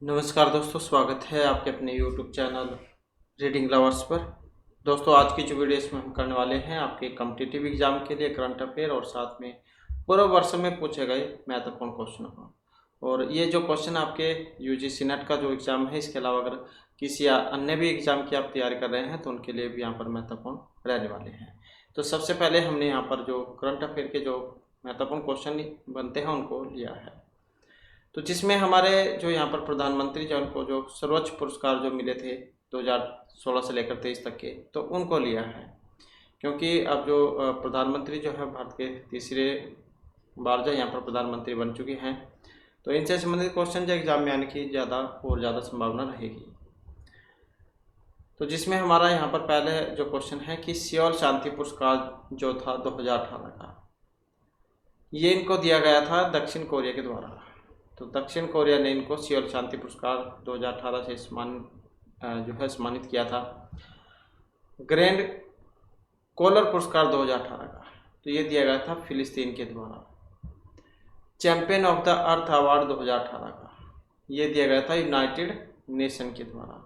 नमस्कार दोस्तों, स्वागत है आपके अपने YouTube चैनल रीडिंग लवर्स पर। दोस्तों, आज की जो वीडियो इसमें हम करने वाले हैं आपके कॉम्पिटिटिव एग्जाम के लिए करंट अफेयर और साथ में पूरे वर्ष में पूछे गए महत्वपूर्ण क्वेश्चन को। और ये जो क्वेश्चन आपके यूजीसी नेट का जो एग्ज़ाम है, इसके अलावा अगर किसी अन्य भी एग्ज़ाम की आप तैयारी कर रहे हैं तो उनके लिए भी यहाँ पर महत्वपूर्ण रहने वाले हैं। तो सबसे पहले हमने यहाँ पर जो करंट अफेयर के जो महत्वपूर्ण क्वेश्चन बनते हैं उनको लिया है। तो जिसमें हमारे जो यहाँ पर प्रधानमंत्री जो उनको जो सर्वोच्च पुरस्कार जो मिले थे 2016 से लेकर 23 तक के, तो उनको लिया है। क्योंकि अब जो प्रधानमंत्री जो है भारत के तीसरे बार जो यहाँ पर प्रधानमंत्री बन चुके हैं, तो इनसे संबंधित क्वेश्चन जो एग्जाम में आने की ज़्यादा संभावना रहेगी। तो जिसमें हमारा यहाँ पर पहले जो क्वेश्चन है कि सियोल शांति पुरस्कार जो था 2018 का, ये इनको दिया गया था दक्षिण कोरिया के द्वारा। तो दक्षिण कोरिया ने इनको सियोल शांति पुरस्कार 2018 से सम्मानित किया था। ग्रैंड कॉलर पुरस्कार 2018 का, तो ये दिया गया था फिलिस्तीन के द्वारा। Champion of the earth award 2018 का, ये दिया गया था यूनाइटेड नेशन के द्वारा।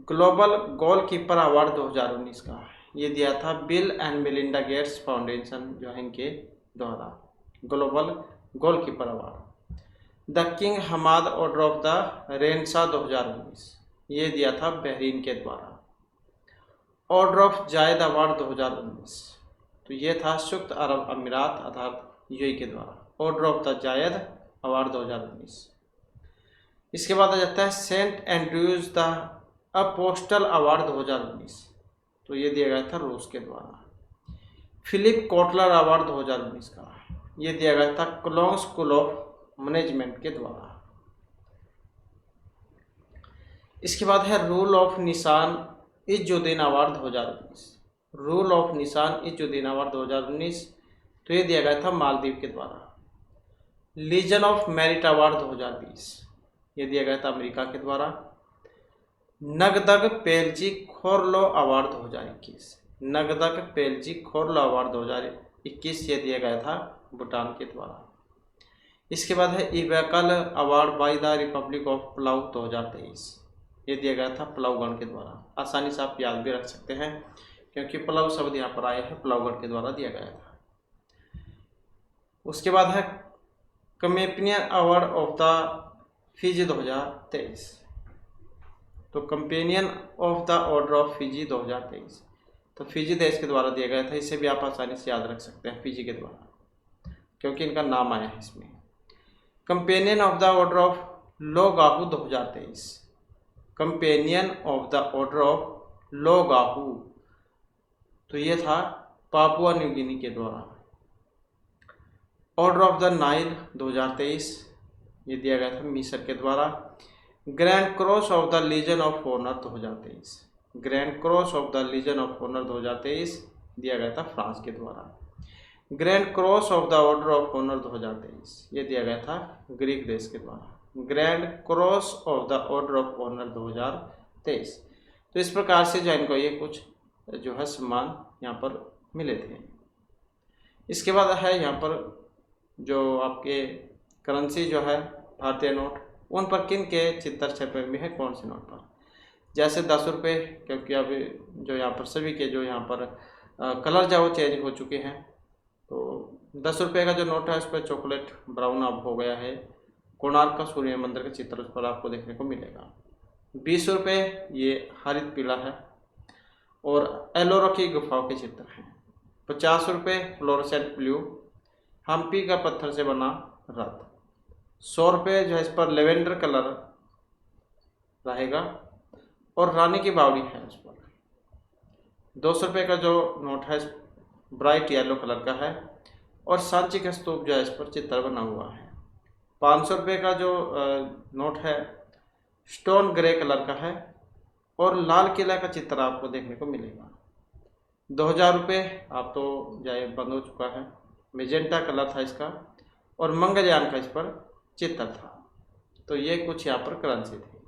ग्लोबल गोलकीपर अवार्ड 2019 का, ये दिया था Bill and Melinda Gates Foundation जो है इनके द्वारा, Global Goalkeeper Award. The King Hamad Order of the Renaissance 2019, ये दिया था बहरीन के द्वारा। ऑर्डर ऑफ जायद अवार्ड 2019, तो ये था संयुक्त अरब अमीरात अर्थात यूएई के द्वारा, order of the Zayed award 2019। इसके बाद आ जाता है saint Andrews the apostle award 2019, तो ये दिया गया था रूस के द्वारा। फिलिप कोटलर अवार्ड 2019 का, ये दिया गया था कोलोन स्कूल ऑफ मैनेजमेंट के द्वारा। इसके बाद है रूल ऑफ निशान इजुद्दीन अवार्ड 2019, रूल ऑफ निशान इजुद्दीन अवार्ड 2019, तो ये दिया गया था मालदीव के द्वारा। लीजन ऑफ मेरिट अवार्ड 2020, ये दिया गया था अमेरिका के द्वारा। नगदग पेलजी खोरलो अवार्ड 2021, नगदग पेलजी खोरलो अवार्ड 2021, ये दिया गया था भूटान के द्वारा। इसके बाद है Ebakl award by the Republic of Palau 2023, ये दिया गया था पलाऊगण के द्वारा। आसानी से आप याद भी रख सकते हैं क्योंकि पलाऊ शब्द यहाँ पर आया है, पलाऊगण के द्वारा दिया गया था। उसके बाद है companion award of the Fiji 2023, तो companion of the order of Fiji 2023, तो फिजी देश के द्वारा दिया गया था। इसे भी आप आसानी से याद रख सकते हैं फिजी के द्वारा क्योंकि इनका नाम आया है इसमें। Companion of the order of Logohu 2023, companion of the order of Logohu, तो ये था पापुआ न्यू गिनी के द्वारा। ऑर्डर ऑफ द नाइल 2023, ये दिया गया था मिस्र के द्वारा। Grand cross of the legion of honour 2023, grand cross of the legion of honour 2023 दिया गया था फ्रांस के द्वारा। Grand cross of the order of honour 2023, ये दिया गया था ग्रीक देश के द्वारा। Grand cross of the order of honour 2023, तो इस प्रकार से जो इनको ये कुछ जो है सम्मान यहाँ पर मिले थे। इसके बाद है यहाँ पर जो आपके करेंसी जो है भारतीय नोट, उन पर किन के चित्र छपे हुए हैं, कौन से नोट पर। जैसे 10 रुपये, क्योंकि अभी जो यहाँ पर सभी के जो यहाँ पर कलर जो चेंज हो चुके हैं, तो 10 रुपये का जो नोट है उस पर चॉकलेट ब्राउन अब हो गया है। कोणार्क का सूर्य मंदिर का चित्र उस पर आपको देखने को मिलेगा। 20 रुपये ये हरित पीला है और एलोरा की गुफाओं के चित्र हैं। 50 रुपये फ्लोरोसेंट ब्लू, हम्पी का पत्थर से बना रथ। 100 रुपये जो है इस पर लेवेंडर कलर रहेगा और रानी की बावड़ी है उस पर। 200 रुपये का जो नोट है ब्राइट येलो कलर का है और सांची का स्तूप जो है इस पर चित्र बना हुआ है। 500 रुपये का जो नोट है स्टोन ग्रे कलर का है और लाल किला का चित्र आपको देखने को मिलेगा। 2000 रुपये आप तो जाए बंद हो चुका है, मेजेंटा कलर था इसका और मंगलयान का इस पर चित्र था। तो ये कुछ यहाँ पर करेंसी थी।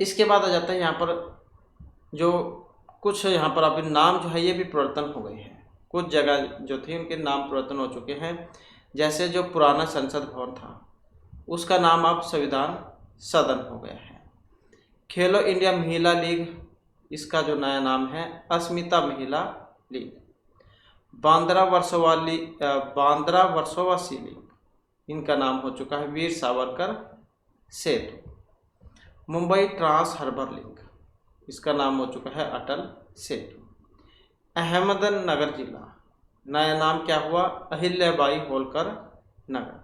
इसके बाद आ जाता है यहाँ पर जो कुछ यहाँ पर अभी नाम जो है ये भी परिवर्तन हो गए हैं। कुछ जगह जो थी उनके नाम परिवर्तन हो चुके हैं। जैसे जो पुराना संसद भवन था उसका नाम अब संविधान सदन हो गया है। खेलो इंडिया महिला लीग, इसका जो नया नाम है अस्मिता महिला लीग। बांद्रा वर्सोवा लीग, इनका नाम हो चुका है वीर सावरकर सेतु। मुंबई ट्रांस हार्बर लिंक, इसका नाम हो चुका है अटल सेतु। अहमदनगर जिला, नया नाम क्या हुआ? अहिल्याबाई होलकर नगर।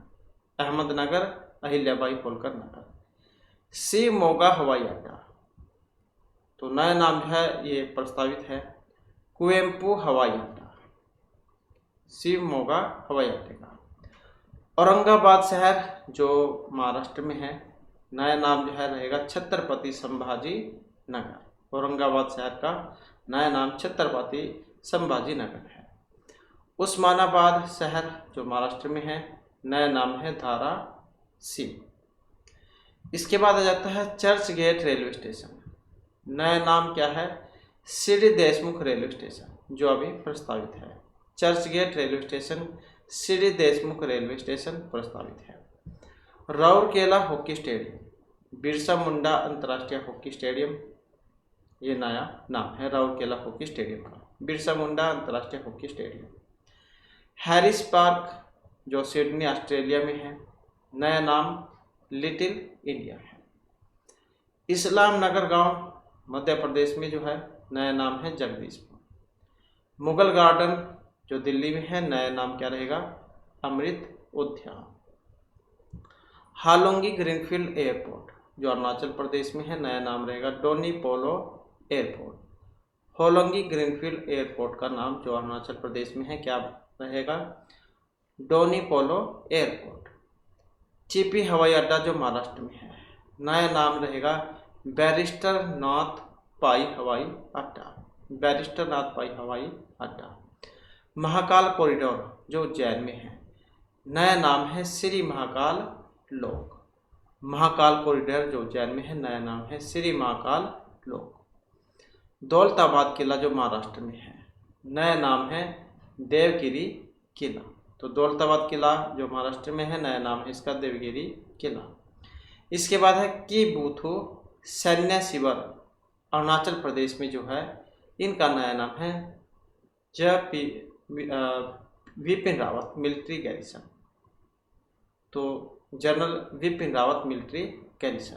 अहमदनगर अहिल्याबाई होलकर नगर। शिवमोगा हवाई अड्डा, तो नया नाम जो है ये प्रस्तावित है कुवेम्पू हवाई अड्डा, शिवमोगा हवाई अड्डे का। औरंगाबाद शहर जो महाराष्ट्र में है, नया नाम जो है रहेगा छत्रपति संभाजी नगर। औरंगाबाद शहर का नया नाम छत्रपति संभाजी नगर है। उस्मानाबाद शहर जो महाराष्ट्र में है, नया नाम है धाराशिव। इसके बाद आ जाता है चर्च गेट रेलवे स्टेशन, नया नाम क्या है? सीडी देशमुख रेलवे स्टेशन, जो अभी प्रस्तावित है। Churchgate railway station, CD Deshmukh railway station प्रस्तावित है। राउरकेला हॉकी स्टेडियम, बिरसा मुंडा अंतर्राष्ट्रीय हॉकी स्टेडियम, ये नया नाम है राउरकेला हॉकी स्टेडियम का, बिरसा मुंडा अंतर्राष्ट्रीय हॉकी स्टेडियम। हैरिस पार्क जो सिडनी ऑस्ट्रेलिया में है, नया नाम लिटिल इंडिया है। इस्लाम नगर गांव मध्य प्रदेश में जो है, नया नाम है जगदीशपुर। मुगल गार्डन जो दिल्ली में है, नया नाम क्या रहेगा? अमृत उद्यान। हालोंगी ग्रीनफील्ड एयरपोर्ट जो अरुणाचल प्रदेश में है, नया नाम रहेगा डोनी पोलो एयरपोर्ट। होलोंगी ग्रीनफील्ड एयरपोर्ट का नाम जो अरुणाचल प्रदेश में है क्या रहेगा? डोनी पोलो एयरपोर्ट। चिपी हवाई अड्डा जो महाराष्ट्र में है, नया नाम रहेगा बैरिस्टर नाथ पाई हवाई अड्डा, बैरिस्टर नाथ पाई हवाई अड्डा। महाकाल कॉरिडोर जो उज्जैन में है, नया नाम है श्री महाकाल लोक। महाकाल कॉरिडोर जो उज्जैन में है, नया नाम है श्री महाकाल लोक। दौलताबाद किला जो महाराष्ट्र में है, नया नाम है देवगिरी किला। तो दौलताबाद किला जो महाराष्ट्र में है, नया नाम है इसका देवगिरी किला। इसके बाद है कीबुथु सैन्य शिविर, अरुणाचल प्रदेश में जो है, इनका नया नाम है विपिन रावत मिलिट्री गैरिसन। तो general Vipin Rawat military garrison.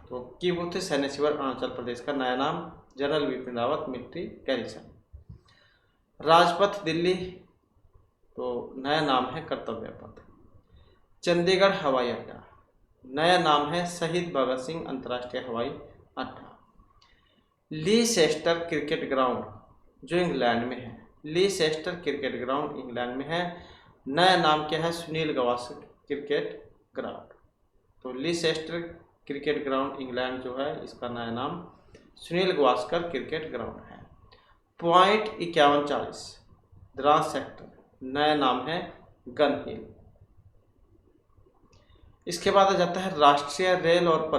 तो कीबुथु सैन्य शिविर अरुणाचल प्रदेश का नया नाम general Vipin Rawat military garrison. Rajpath Delhi, तो नया नाम है कर्तव्य पथ। चंडीगढ़ हवाई अड्डा, नया नाम है शहीद भगत सिंह अंतर्राष्ट्रीय हवाई अड्डा। लीसेस्टर क्रिकेट ग्राउंड जो इंग्लैंड में है, लीसेस्टर क्रिकेट ग्राउंड इंग्लैंड में है, नया नाम क्या है? Sunil Gavaskar cricket ground. तो लीसेस्टर क्रिकेट ग्राउंड इंग्लैंड जो है, इसका नया नाम सुनील गावस्कर क्रिकेट ग्राउंड है। पॉइंट 5140 द्रास सेक्टर, नया नाम है गन हिल। इसके बाद आ जाता है राष्ट्रीय रेल और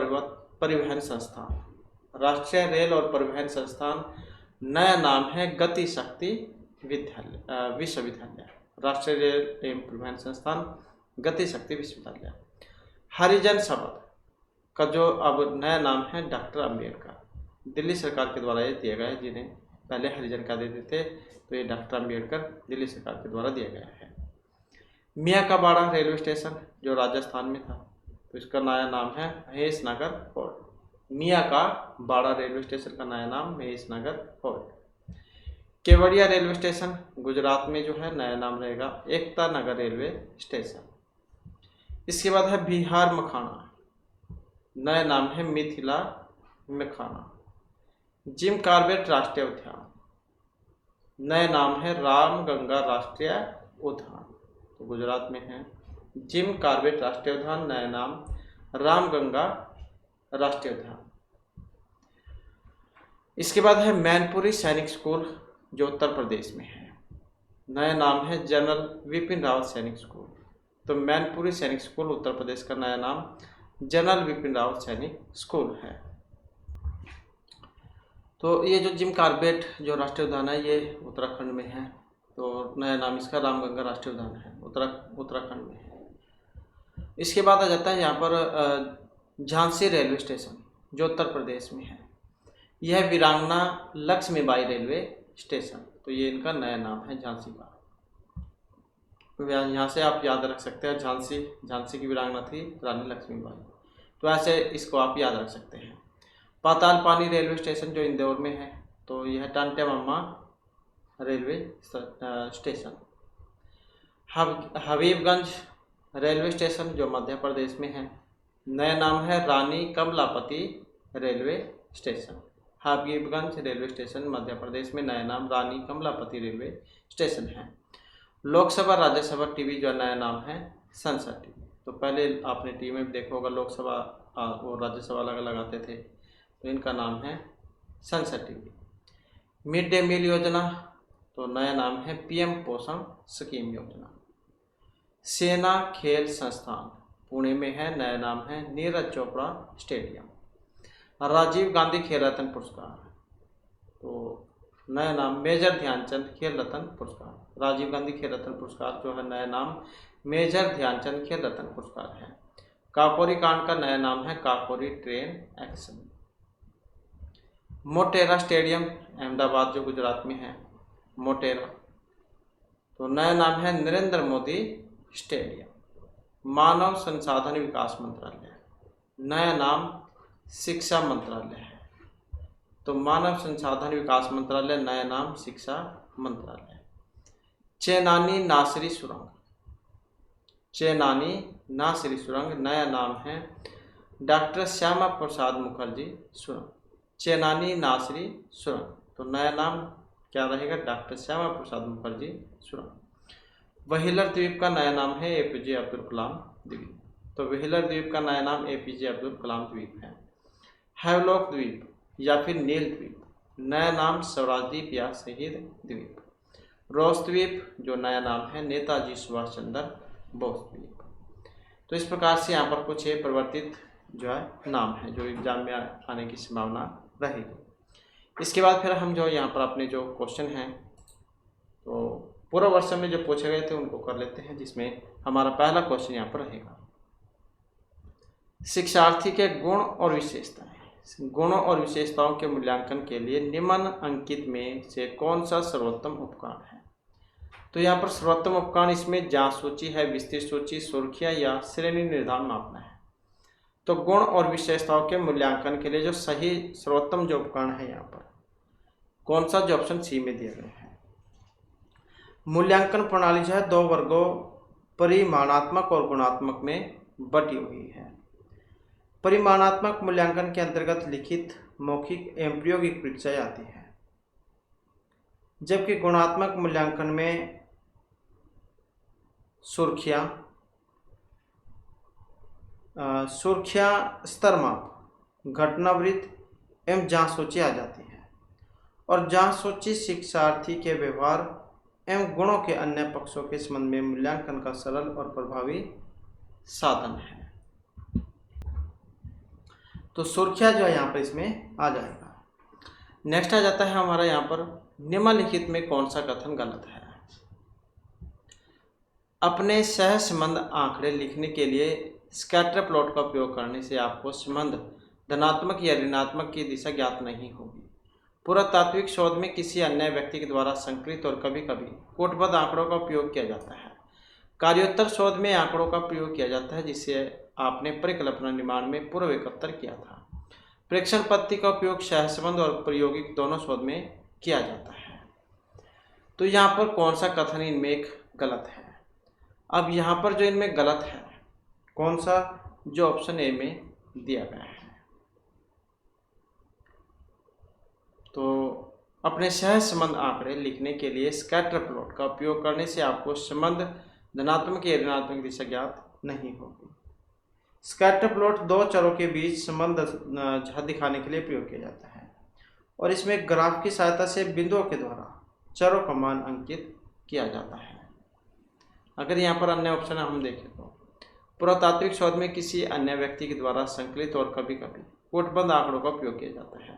परिवहन संस्थान। राष्ट्रीय रेल और परिवहन संस्थान, नया नाम है गति शक्ति विश्वविद्यालय। राष्ट्रीय रेल एवं परिवहन संस्थान गति शक्ति विश्वविद्यालय। हरिजन शब्द का जो अब नया नाम है डॉक्टर अम्बेडकर, दिल्ली सरकार के द्वारा ये दिया गया है। जिन्हें पहले हरिजन का देते थे, तो ये डॉक्टर अम्बेडकर दिल्ली सरकार के द्वारा दिया गया है। मियाँ का बाड़ा रेलवे स्टेशन जो राजस्थान में था, तो इसका नया नाम है महेश नगर फोर्ट। मियाँ का बाड़ा रेलवे स्टेशन का नया नाम Mahesh Nagar fort. Kevadia railway station Gujarat में जो है, नया नाम रहेगा एकता नगर रेलवे स्टेशन। इसके बाद है बिहार मखाना, नया नाम है मिथिला मखाना। जिम कॉर्बेट राष्ट्रीय उद्यान, नया नाम है रामगंगा राष्ट्रीय उद्यान, तो गुजरात में है। जिम कॉर्बेट राष्ट्रीय उद्यान, नया नाम रामगंगा राष्ट्रीय उद्यान। इसके बाद है मैनपुरी सैनिक स्कूल जो उत्तर प्रदेश में है, नया नाम है जनरल विपिन रावत सैनिक स्कूल। तो मैनपुरी सैनिक स्कूल उत्तर प्रदेश का नया नाम जनरल विपिन रावत सैनिक स्कूल है। तो ये जो जिम कॉर्बेट जो राष्ट्रीय उद्यान है, ये उत्तराखंड में है। तो नया नाम इसका रामगंगा राष्ट्रीय उद्यान है, उत्तराखंड में है। इसके बाद आ जाता है यहाँ पर झांसी रेलवे स्टेशन जो उत्तर प्रदेश में है। यह वीरांगना लक्ष्मीबाई रेलवे स्टेशन, तो ये इनका नया नाम है झांसी का। तो यहाँ से आप याद रख सकते हैं झांसी की वीरांगना थी रानी लक्ष्मीबाई, तो ऐसे इसको आप याद रख सकते हैं। पाताल पानी रेलवे स्टेशन जो इंदौर में है, तो यह Tantya Mama railway station. Habibganj railway station जो मध्य प्रदेश में है, नया नाम है Rani Kamlapati railway station. Habibganj railway station Madhya Pradesh में, नया नाम रानी कमलापति रेलवे स्टेशन है। लोकसभा राज्यसभा टीवी जो नया नाम है संसद टीवी। तो पहले आपने टीवी में देखा होगा लोकसभा और राज्यसभा अलग अलग आते थे, तो इनका नाम है संसद टीवी। मिड डे मील योजना, तो नया नाम है पीएम पोषण स्कीम योजना। सेना खेल संस्थान पुणे में है, नया नाम है नीरज चोपड़ा स्टेडियम। राजीव गांधी खेल रत्न पुरस्कार, तो नया नाम मेजर ध्यानचंद खेल रत्न पुरस्कार। राजीव गांधी खेल रत्न पुरस्कार जो है नया नाम मेजर ध्यानचंद खेल रत्न पुरस्कार है। काकोरी कांड का नया नाम है Kakori train action. Motera stadium Ahmedabad जो गुजरात में है, मोटेरा, तो नया नाम है नरेंद्र मोदी स्टेडियम। मानव संसाधन विकास मंत्रालय, नया नाम शिक्षा मंत्रालय है, तो मानव संसाधन विकास मंत्रालय नया नाम शिक्षा मंत्रालय। चेनानी नासरी सुरंग, चेनानी नासरी सुरंग नया नाम है डॉक्टर श्यामा प्रसाद मुखर्जी सुरंग। चेनानी नासरी सुरंग, तो नया नाम क्या रहेगा, डॉक्टर श्यामा प्रसाद मुखर्जी सुरंग। व्हीलर द्वीप का नया नाम है एपीजे अब्दुल कलाम द्वीप, तो व्हीलर द्वीप का नया नाम एपीजे अब्दुल कलाम द्वीप है। हैवलॉक द्वीप या फिर नील द्वीप, नया नाम स्वराज द्वीप या शहीद द्वीप। रोस द्वीप जो नया नाम है नेताजी सुभाष चंद्र बोस द्वीप। तो इस प्रकार से यहाँ पर कुछ परिवर्तित जो है नाम है जो एग्जाम में आने की संभावना रहेगी। इसके बाद फिर हम जो यहाँ पर अपने जो क्वेश्चन हैं तो पूर्व वर्ष में जो पूछे गए थे उनको कर लेते हैं, जिसमें हमारा पहला क्वेश्चन यहाँ पर रहेगा शिक्षार्थी के गुण और विशेषताएं। गुणों और विशेषताओं के मूल्यांकन के लिए निम्न अंकित में से कौन सा सर्वोत्तम उपकरण है। तो यहाँ पर सर्वोत्तम उपकरण इसमें जांच सूची है, विस्तृत सूची, सुर्खियां या श्रेणी निर्धारण मापना है। तो गुण और विशेषताओं के मूल्यांकन के लिए जो सही सर्वोत्तम जो उपकरण है यहाँ पर कौन सा, जो ऑप्शन सी में दिया गया है। मूल्यांकन प्रणाली जो है 2 वर्गों परिमाणात्मक और गुणात्मक में बटी हुई है। परिमाणात्मक मूल्यांकन के अंतर्गत लिखित, मौखिक एवं प्रायोगिक परीक्षाएं आती है, जबकि गुणात्मक मूल्यांकन में सुर्खियां, स्तर माप, घटनावृत्त एवं जांच सूची आ जाती है। और जांच सूची शिक्षार्थी के व्यवहार एवं गुणों के अन्य पक्षों के संबंध में मूल्यांकन का सरल और प्रभावी साधन है। तो सुर्खियां जो है यहाँ पर इसमें आ जाएगा। नेक्स्ट आ जाता है हमारा यहाँ पर निम्नलिखित में कौन सा कथन गलत है। अपने सहसंबंध आंकड़े लिखने के लिए स्कैटर प्लॉट का उपयोग करने से आपको संबंध धनात्मक या ऋणात्मक की दिशा ज्ञात नहीं होगी। पुरातात्विक शोध में किसी अन्य व्यक्ति के द्वारा संकलित और कभी कभी कूटबद्ध आंकड़ों का उपयोग किया जाता है। कार्योत्तर शोध में आंकड़ों का प्रयोग किया जाता है जिसे आपने परिकल्पना निर्माण में पूर्व एकत्र किया था। प्रेक्षण पद्धति का उपयोग सहसंबंध और प्रायोगिक दोनों शोध में किया जाता है। तो यहाँ पर कौन सा कथन इनमें एक गलत है। अब यहाँ पर जो इनमें गलत है कौन सा, जो ऑप्शन ए में दिया गया है। तो अपने सहसंबंध आंकड़े लिखने के लिए स्कैटर प्लॉट का उपयोग करने से आपको संबंध धनात्मक या ऋणात्मक दिशा ज्ञात नहीं होगी। स्कैटर प्लॉट 2 चरों के बीच संबंध दिखाने के लिए प्रयोग किया जाता है और इसमें ग्राफ की सहायता से बिंदुओं के द्वारा चरों का मान अंकित किया जाता है। अगर यहाँ पर अन्य ऑप्शन हम देखें तो पुरातात्विक शोध में किसी अन्य व्यक्ति के द्वारा संकलित और कभी कभी कूटबद्ध आंकड़ों का प्रयोग किया जाता है।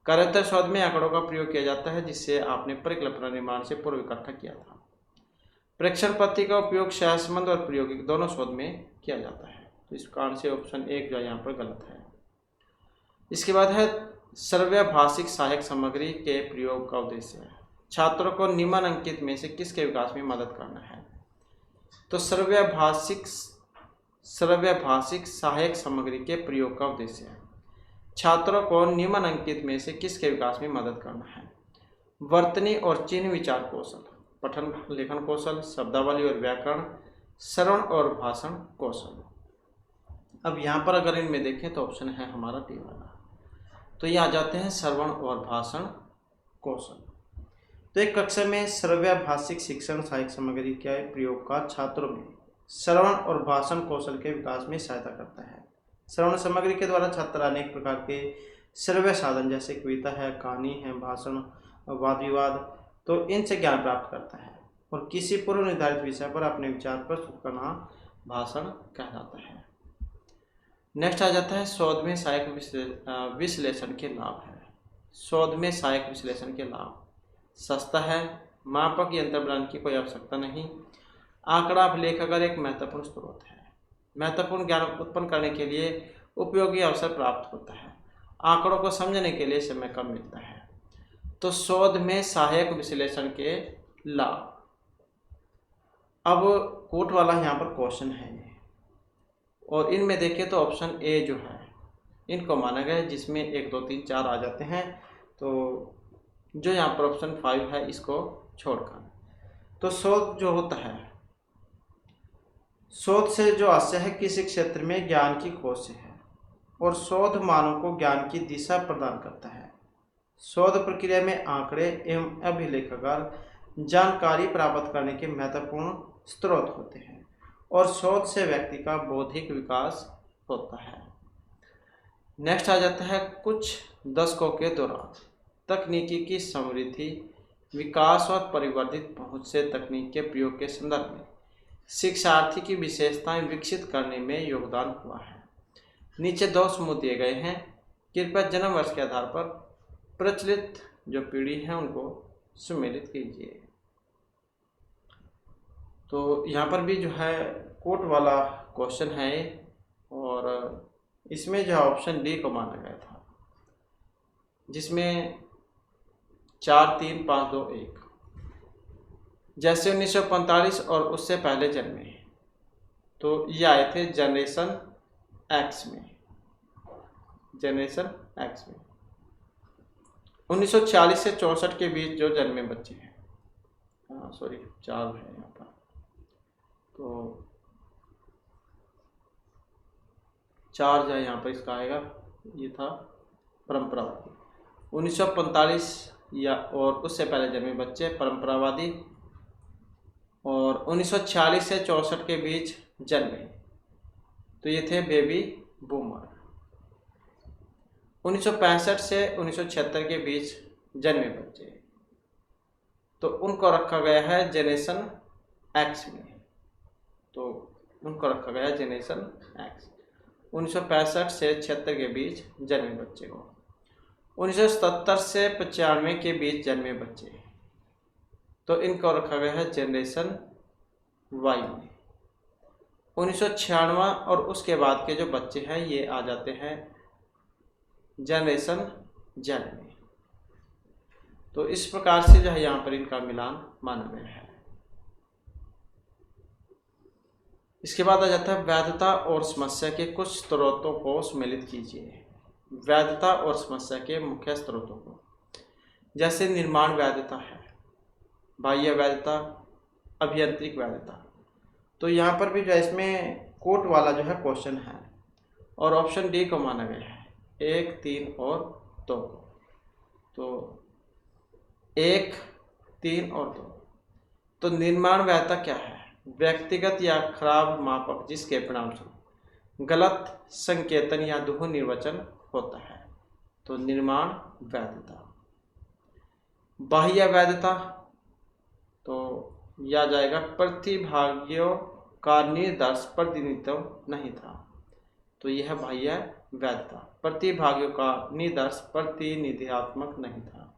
कार्योत्तर शोध में आंकड़ों का प्रयोग किया जाता है जिससे आपने परिकल्पना निर्माण से पूर्व इकट्ठा किया था। प्रेक्षण पद्धति का उपयोग सेहतमंद और प्रायोगिक दोनों शोध में किया जाता है। तो इस कारण से ऑप्शन 1 जो यहाँ पर गलत है। इसके बाद है सर्वभाषिक सहायक सामग्री के प्रयोग का उद्देश्य है। छात्रों को निम्नलिखित में से किसके विकास में मदद करना है? तो सर्वभाषिक सहायक सामग्री के प्रयोग का उद्देश्य है। छात्रों को निम्नलिखित में से किसके विकास में मदद करना है? वर्तनी और चिन्ह विचार कौशल, पठन लेखन कौशल, शब्दावली और व्याकरण, श्रवण और भाषण कौशल। अब यहाँ पर अगर इनमें देखें तो ऑप्शन है हमारा डी वाला। तो ये आ जाते हैं श्रवण और भाषण कौशल। तो एक कक्षा में सर्वभाषिक शिक्षण सहायक सामग्री के प्रयोग का छात्रों में श्रवण और भाषण कौशल के विकास में सहायता करता है। श्रवण सामग्री के द्वारा छात्र अनेक प्रकार के श्रव्य साधन जैसे कविता है, कहानी है, भाषण, वाद विवाद, तो इनसे ज्ञान प्राप्त करता है और किसी पूर्व निर्धारित विषय पर अपने विचार प्रस्तुत करना भाषण कहलाता है। नेक्स्ट आ जाता है शोध में सहायक विश्लेषण के लाभ है। शोध में सहायक विश्लेषण के लाभ: सस्ता है, मापक यंत्र बनाने की कोई आवश्यकता नहीं, आंकड़ा अभिलेखागार एक महत्वपूर्ण स्रोत है, महत्वपूर्ण ज्ञान उत्पन्न करने के लिए उपयोगी अवसर प्राप्त होता है, आंकड़ों को समझने के लिए समय कम मिलता है। तो शोध में सहायक विश्लेषण के लाभ। अब कोट वाला यहाँ पर क्वेश्चन है और इनमें देखें तो ऑप्शन ए जो है इनको माना गया है, जिसमें 1 2 3 4 आ जाते हैं। तो जो यहाँ पर ऑप्शन 5 है इसको छोड़कर, तो शोध जो होता है, शोध से जो आशय है किसी क्षेत्र में ज्ञान की खोज से है और शोध मानव को ज्ञान की दिशा प्रदान करता है। शोध प्रक्रिया में आंकड़े एवं अभिलेखागार जानकारी प्राप्त करने के महत्वपूर्ण स्रोत होते हैं और शोध से व्यक्ति का बौद्धिक विकास होता है। नेक्स्ट आ जाता है कुछ दशकों के दौरान तकनीकी की समृद्धि, विकास और परिवर्धित पहुंच से तकनीक के प्रयोग के संदर्भ में शिक्षार्थी की विशेषताएं विकसित करने में योगदान हुआ है। नीचे 2 समूह दिए गए हैं, कृपया जन्म वर्ष के आधार पर प्रचलित जो पीढ़ी है उनको सम्मिलित कीजिए। तो यहाँ पर भी जो है कोट वाला क्वेश्चन है और इसमें जो है ऑप्शन डी को माना गया था, जिसमें 4 3 5 2 1 जैसे 1945 और उससे पहले जन्मे, तो ये आए थे जनरेशन एक्स में। जनरेशन एक्स में 1946 से 64 के बीच जो जन्मे बच्चे हैं, सॉरी 4 है यहाँ पर, तो 4 जो है यहाँ पर इसका आएगा, ये था परंपरावादी। 1945 या और उससे पहले जन्मे बच्चे परंपरावादी, और 1946 से 64 के बीच जन्मे तो ये थे बेबी बूमर। 1965 से 1976 के बीच जन्मे बच्चे तो उनको रखा गया है जनरेशन एक्स में, तो उनको रखा गया है जनरेशन एक्स। 1965 से 76 के बीच जन्मे बच्चे को, 1977 से 95 के बीच जन्मे बच्चे तो इनको रखा गया है जनरेशन वाई में। 1996 और उसके बाद के जो बच्चे हैं ये आ जाते हैं जनरेशन जेड में। तो इस प्रकार से जो है यहाँ पर इनका मिलान माना गया है। इसके बाद आ जाता है वैधता और समस्या के कुछ स्रोतों को सम्मिलित कीजिए। वैधता और समस्या के मुख्य स्रोतों को, जैसे निर्माण वैधता है, बाह्य वैधता, अभियांत्रिक वैधता। तो यहाँ पर भी जो है इसमें कोट वाला जो है क्वेश्चन है और ऑप्शन डी को माना गया है, 1 3 और 2 को। तो 1 3 और 2, तो निर्माण वैधता क्या है? व्यक्तिगत या खराब मापक जिसके परिणामस्वरूप गलत संकेतन या दुह निर्वचन होता है, तो निर्माण वैधता। बाह्य वैधता तो यह जाएगा प्रतिभागियों का निर्दर्श प्रतिनिधित्व नहीं था, तो यह बाह्य वैधता। प्रतिभागियों का निर्दर्श प्रतिनिधित्वात्मक नहीं था।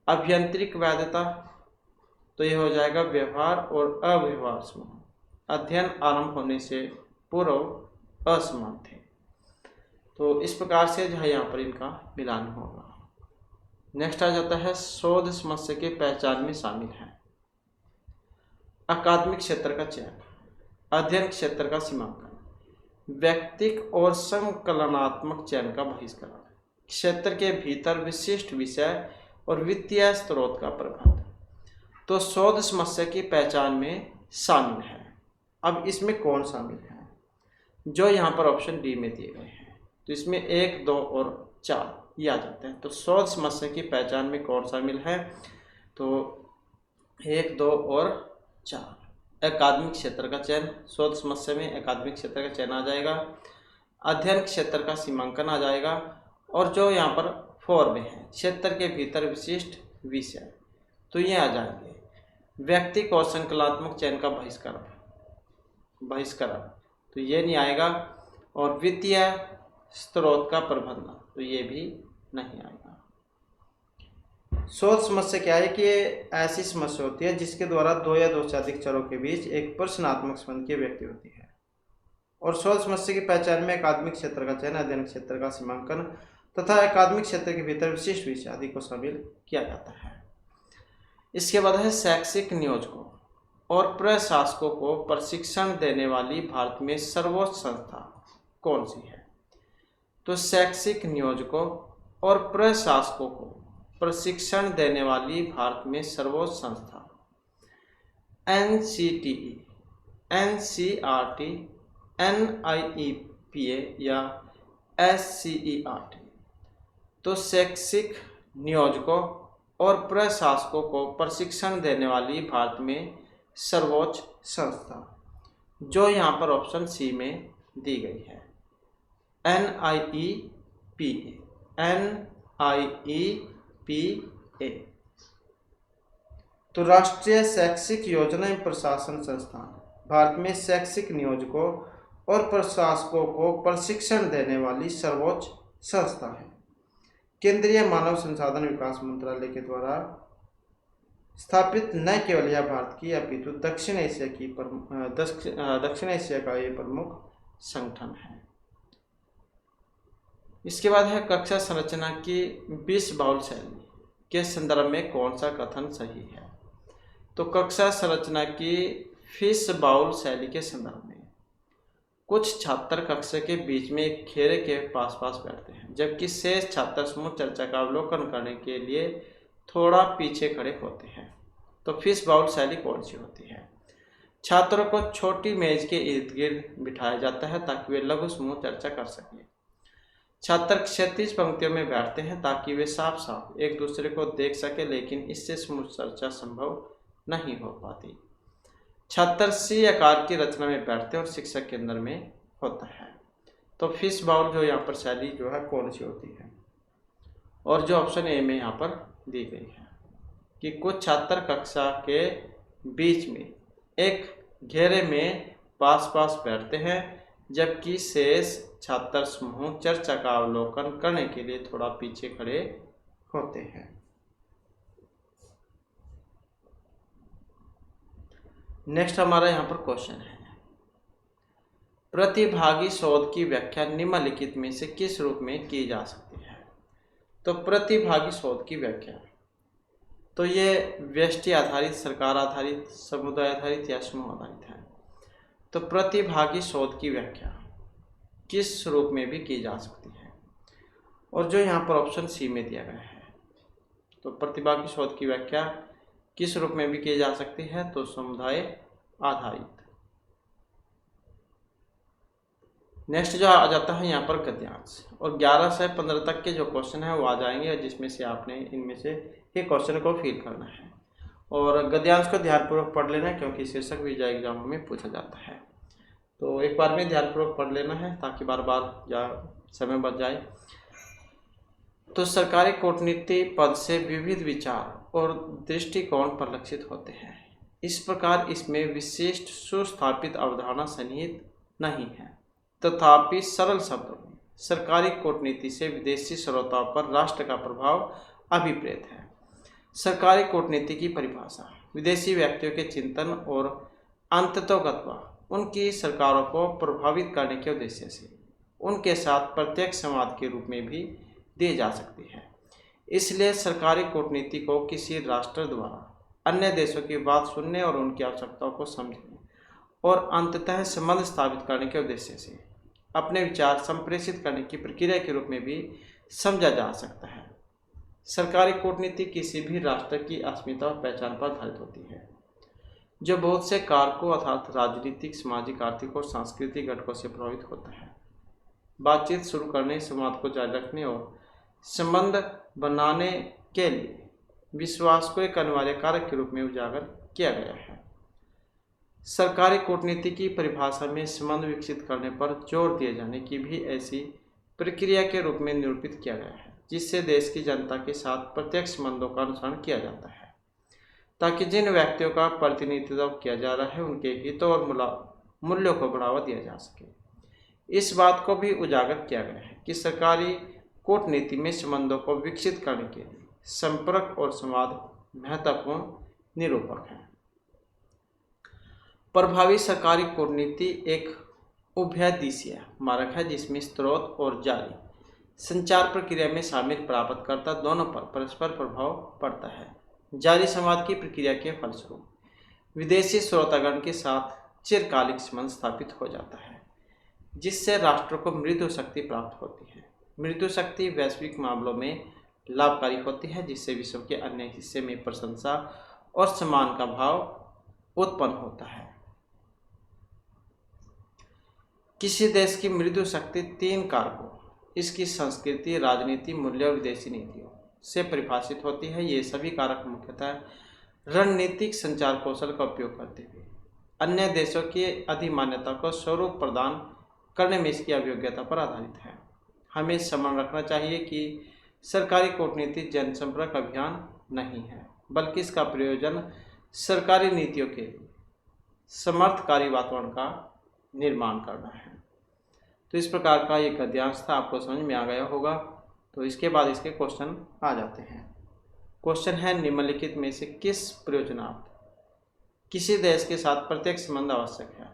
अभियांत्रिक वैधता तो ये हो जाएगा व्यवहार और अव्यवहार समूह। अध्ययन आरंभ होने से पूर्व असमान थे। तो इस प्रकार से जो है यहाँ पर इनका मिलान होगा। नेक्स्ट आ जाता है शोध समस्या की पहचान में शामिल है अकादमिक क्षेत्र का चयन, अध्ययन क्षेत्र का सीमांकन, व्यक्तिक और संकलनात्मक चयन का बहिष्करण, क्षेत्र के भीतर विशिष्ट विषय और वित्तीय स्रोत का प्रबंध। तो शोध समस्या की पहचान में शामिल है। अब इसमें कौन शामिल है? जो यहाँ पर ऑप्शन डी में दिए गए हैं। तो इसमें 1, 2 और 4 ये आ जाते हैं। तो शोध समस्या की पहचान में कौन शामिल है? तो 1, 2 और 4 अकादमिक क्षेत्र का चयन, शोध समस्या में अकादमिक क्षेत्र का चयन आ जाएगा, अध्ययन क्षेत्र का सीमांकन आ जाएगा, और जो यहाँ पर 4 में है क्षेत्र के भीतर विशिष्ट विषय, तो ये आ जाएंगे व्यक्तिक और संकलनात्मक चयन का बहिष्करण, तो ये नहीं आएगा, और वित्तीय स्रोत का प्रबंधन, तो ये भी नहीं आएगा। शोध समस्या क्या है कि ये ऐसी समस्या होती है जिसके द्वारा 2 या 2 से अधिक चरों के बीच एक प्रश्नात्मक संबंध की व्यक्ति होती है। और शोध समस्या की पहचान में अकादमिक क्षेत्र का चयन, अध्ययन क्षेत्र का सीमांकन तथा अकादमिक क्षेत्र के भीतर विशिष्ट विषय आदि को शामिल किया जाता है। इसके बाद है शैक्षिक नियोजकों और प्रशासकों को प्रशिक्षण देने वाली भारत में सर्वोच्च संस्था कौन सी है? तो शैक्षिक नियोजकों और प्रशासकों को प्रशिक्षण देने वाली भारत में सर्वोच्च संस्था NCTE, NCERT, NIEPA या SCERT। तो शैक्षिक नियोजकों और प्रशासकों को प्रशिक्षण देने वाली भारत में सर्वोच्च संस्था, जो यहाँ पर ऑप्शन सी में दी गई है, NIEPA, NIEPA। तो राष्ट्रीय शैक्षिक योजना एवं प्रशासन संस्थान भारत में शैक्षिक नियोजकों और प्रशासकों को प्रशिक्षण देने वाली सर्वोच्च संस्था है। केंद्रीय मानव संसाधन विकास मंत्रालय के द्वारा स्थापित न केवल यह भारत की अपितु दक्षिण एशिया का ये प्रमुख संगठन है। इसके बाद है कक्षा संरचना की 20 बाउल शैली के संदर्भ में कौन सा कथन सही है? तो कक्षा संरचना की 20 बाउल शैली के संदर्भ में कुछ छात्र कक्षा के बीच में एक घेरे के पास बैठते हैं, जबकि शेष छात्र समूह चर्चा का अवलोकन करने के लिए थोड़ा पीछे खड़े होते हैं। तो 20 बाउल शैली कौन सी होती है? छात्रों को छोटी मेज के इर्द गिर्द बिठाया जाता है ताकि वे लघु समूह चर्चा कर सकें। छात्र क्षैतिज पंक्तियों में बैठते हैं ताकि वे साफ साफ एक दूसरे को देख सके, लेकिन इससे समूह चर्चा संभव नहीं हो पाती। छात्र सी आकार की रचना में बैठते हैं और शिक्षक केंद्र में होता है। तो फिश बाउल जो यहाँ पर शैली जो है कौन सी होती है? और जो ऑप्शन ए में यहाँ पर दी गई है कि कुछ छात्र कक्षा के बीच में एक घेरे में पास बैठते हैं, जबकि शेष छात्र समूह चर्चा का अवलोकन करने के लिए थोड़ा पीछे खड़े होते हैं। नेक्स्ट हमारा यहाँ पर क्वेश्चन है, प्रतिभागी शोध की व्याख्या निम्नलिखित में से किस रूप में की जा सकती है? तो प्रतिभागी शोध की व्याख्या, तो ये व्यष्टि आधारित, सरकार आधारित, समुदाय आधारित या समूह आधारित है। तो प्रतिभागी शोध की व्याख्या किस रूप में भी की जा सकती है? और जो यहाँ पर ऑप्शन सी में दिया गया है, तो प्रतिभागी शोध की व्याख्या किस रूप में भी की जा सकती है? तो समुदाय आधारित। नेक्स्ट जो आ जाता है यहाँ पर गद्यांश, और 11 से 15 तक के जो क्वेश्चन है वो आ जाएंगे, जिसमें से आपने इनमें से एक क्वेश्चन को फिल करना है। और गद्यांश को ध्यानपूर्वक पढ़ लेना है क्योंकि शीर्षक भी एग्जाम में पूछा जाता है। तो एक बार में ध्यानपूर्वक पढ़ लेना है ताकि बार समय बच जाए। तो सरकारी कूटनीति पद से विविध विचार और दृष्टिकोण परिलक्षित होते हैं। इस प्रकार इसमें विशिष्ट सुस्थापित अवधारणा सन्निहित नहीं है, तथापि सरल शब्दों में सरकारी कूटनीति से विदेशी श्रोताओं पर राष्ट्र का प्रभाव अभिप्रेत है। सरकारी कूटनीति की परिभाषा, विदेशी व्यक्तियों के चिंतन और अंततोगत्वा उनकी सरकारों को प्रभावित करने के उद्देश्य से उनके साथ प्रत्यक्ष संवाद के रूप में भी दी जा सकती है। इसलिए सरकारी कूटनीति को किसी राष्ट्र द्वारा अन्य देशों की बात सुनने और उनकी आवश्यकताओं को समझने और अंततः संबंध स्थापित करने के उद्देश्य से अपने विचार संप्रेषित करने की प्रक्रिया के रूप में भी समझा जा सकता है। सरकारी कूटनीति किसी भी राष्ट्र की अस्मिता और पहचान पर आधारित होती है, जो बहुत से कारकों अर्थात राजनीतिक, सामाजिक, आर्थिक और सांस्कृतिक घटकों से प्रभावित होता है। बातचीत शुरू करने, संवाद को जारी रखने और संबंध बनाने के लिए विश्वास को एक अनिवार्य कारक के रूप में उजागर किया गया है। सरकारी कूटनीति की परिभाषा में संबंध विकसित करने पर जोर दिए जाने की भी ऐसी प्रक्रिया के रूप में निरूपित किया गया है, जिससे देश की जनता के साथ प्रत्यक्ष संबंधों का अनुसरण किया जाता है, ताकि जिन व्यक्तियों का प्रतिनिधित्व किया जा रहा है उनके हितों और मूल्यों को बढ़ावा दिया जा सके। इस बात को भी उजागर किया गया है कि सरकारी कूटनीति में संबंधों को विकसित करने के लिए संपर्क और संवाद महत्वपूर्ण निरूपक है। प्रभावी सरकारी कूटनीति एक उभयदिशीय मार्ग है, जिसमें स्रोत और जारी संचार प्रक्रिया में शामिल प्राप्तकर्ता दोनों पर परस्पर प्रभाव पड़ता है। जारी संवाद की प्रक्रिया के फलस्वरूप विदेशी श्रोतागण के साथ चिरकालिक संबंध स्थापित हो जाता है, जिससे राष्ट्र को मृदु शक्ति प्राप्त होती है। मृदु शक्ति वैश्विक मामलों में लाभकारी होती है, जिससे विश्व के अन्य हिस्से में प्रशंसा और सम्मान का भाव उत्पन्न होता है। किसी देश की मृदु शक्ति 3 कारकों, इसकी संस्कृति, राजनीति, मूल्य और विदेशी नीतियों से परिभाषित होती है। ये सभी कारक मुख्यतः रणनीतिक संचार कौशल का उपयोग करते हुए अन्य देशों की अधिमान्यता को स्वरूप प्रदान करने में इसकी अभियोग्यता पर आधारित है। हमें स्मरण रखना चाहिए कि सरकारी कूटनीति जनसंपर्क अभियान नहीं है, बल्कि इसका प्रयोजन सरकारी नीतियों के लिए समर्थकारी वातावरण का निर्माण करना है। तो इस प्रकार का एक गद्यांश था, आपको समझ में आ गया होगा। तो इसके बाद इसके क्वेश्चन आ जाते हैं। क्वेश्चन है, निम्नलिखित में से किस प्रयोजनार्थ किसी देश के साथ प्रत्यक्ष संबंध आवश्यक है?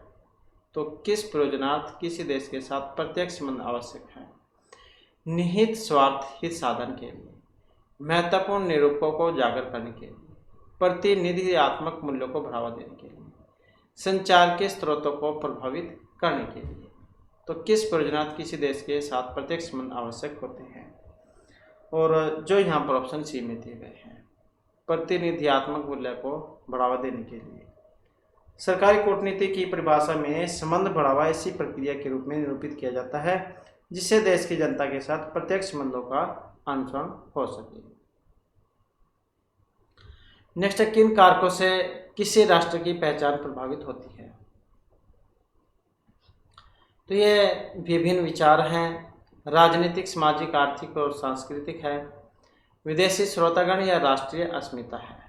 तो किस प्रयोजनार्थ किसी देश के साथ प्रत्यक्ष संबंध आवश्यक है? निहित स्वार्थ हित साधन के लिए, महत्वपूर्ण निरूपकों को उजागर करने के लिए, प्रतिनिधित्वात्मक मूल्यों को बढ़ावा देने के लिए, संचार के स्रोतों को प्रभावित करने के लिए। तो किस प्रयोजनार्थ किसी देश के साथ प्रत्यक्ष संबंध आवश्यक होते हैं? और जो यहाँ पर ऑप्शन सी में दिए गए हैं, प्रतिनिधित्वात्मक मूल्य को बढ़ावा देने के लिए। सरकारी कूटनीति की परिभाषा में संबंध बढ़ावा ऐसी प्रक्रिया के रूप में निरूपित किया जाता है जिससे देश की जनता के साथ प्रत्यक्ष संबंधों का अनुसरण हो सके। नेक्स्ट, किन कारकों से किसी राष्ट्र की पहचान प्रभावित होती है? तो ये विभिन्न विचार हैं, राजनीतिक, सामाजिक, आर्थिक और सांस्कृतिक है, विदेशी श्रोतागण या राष्ट्रीय अस्मिता है।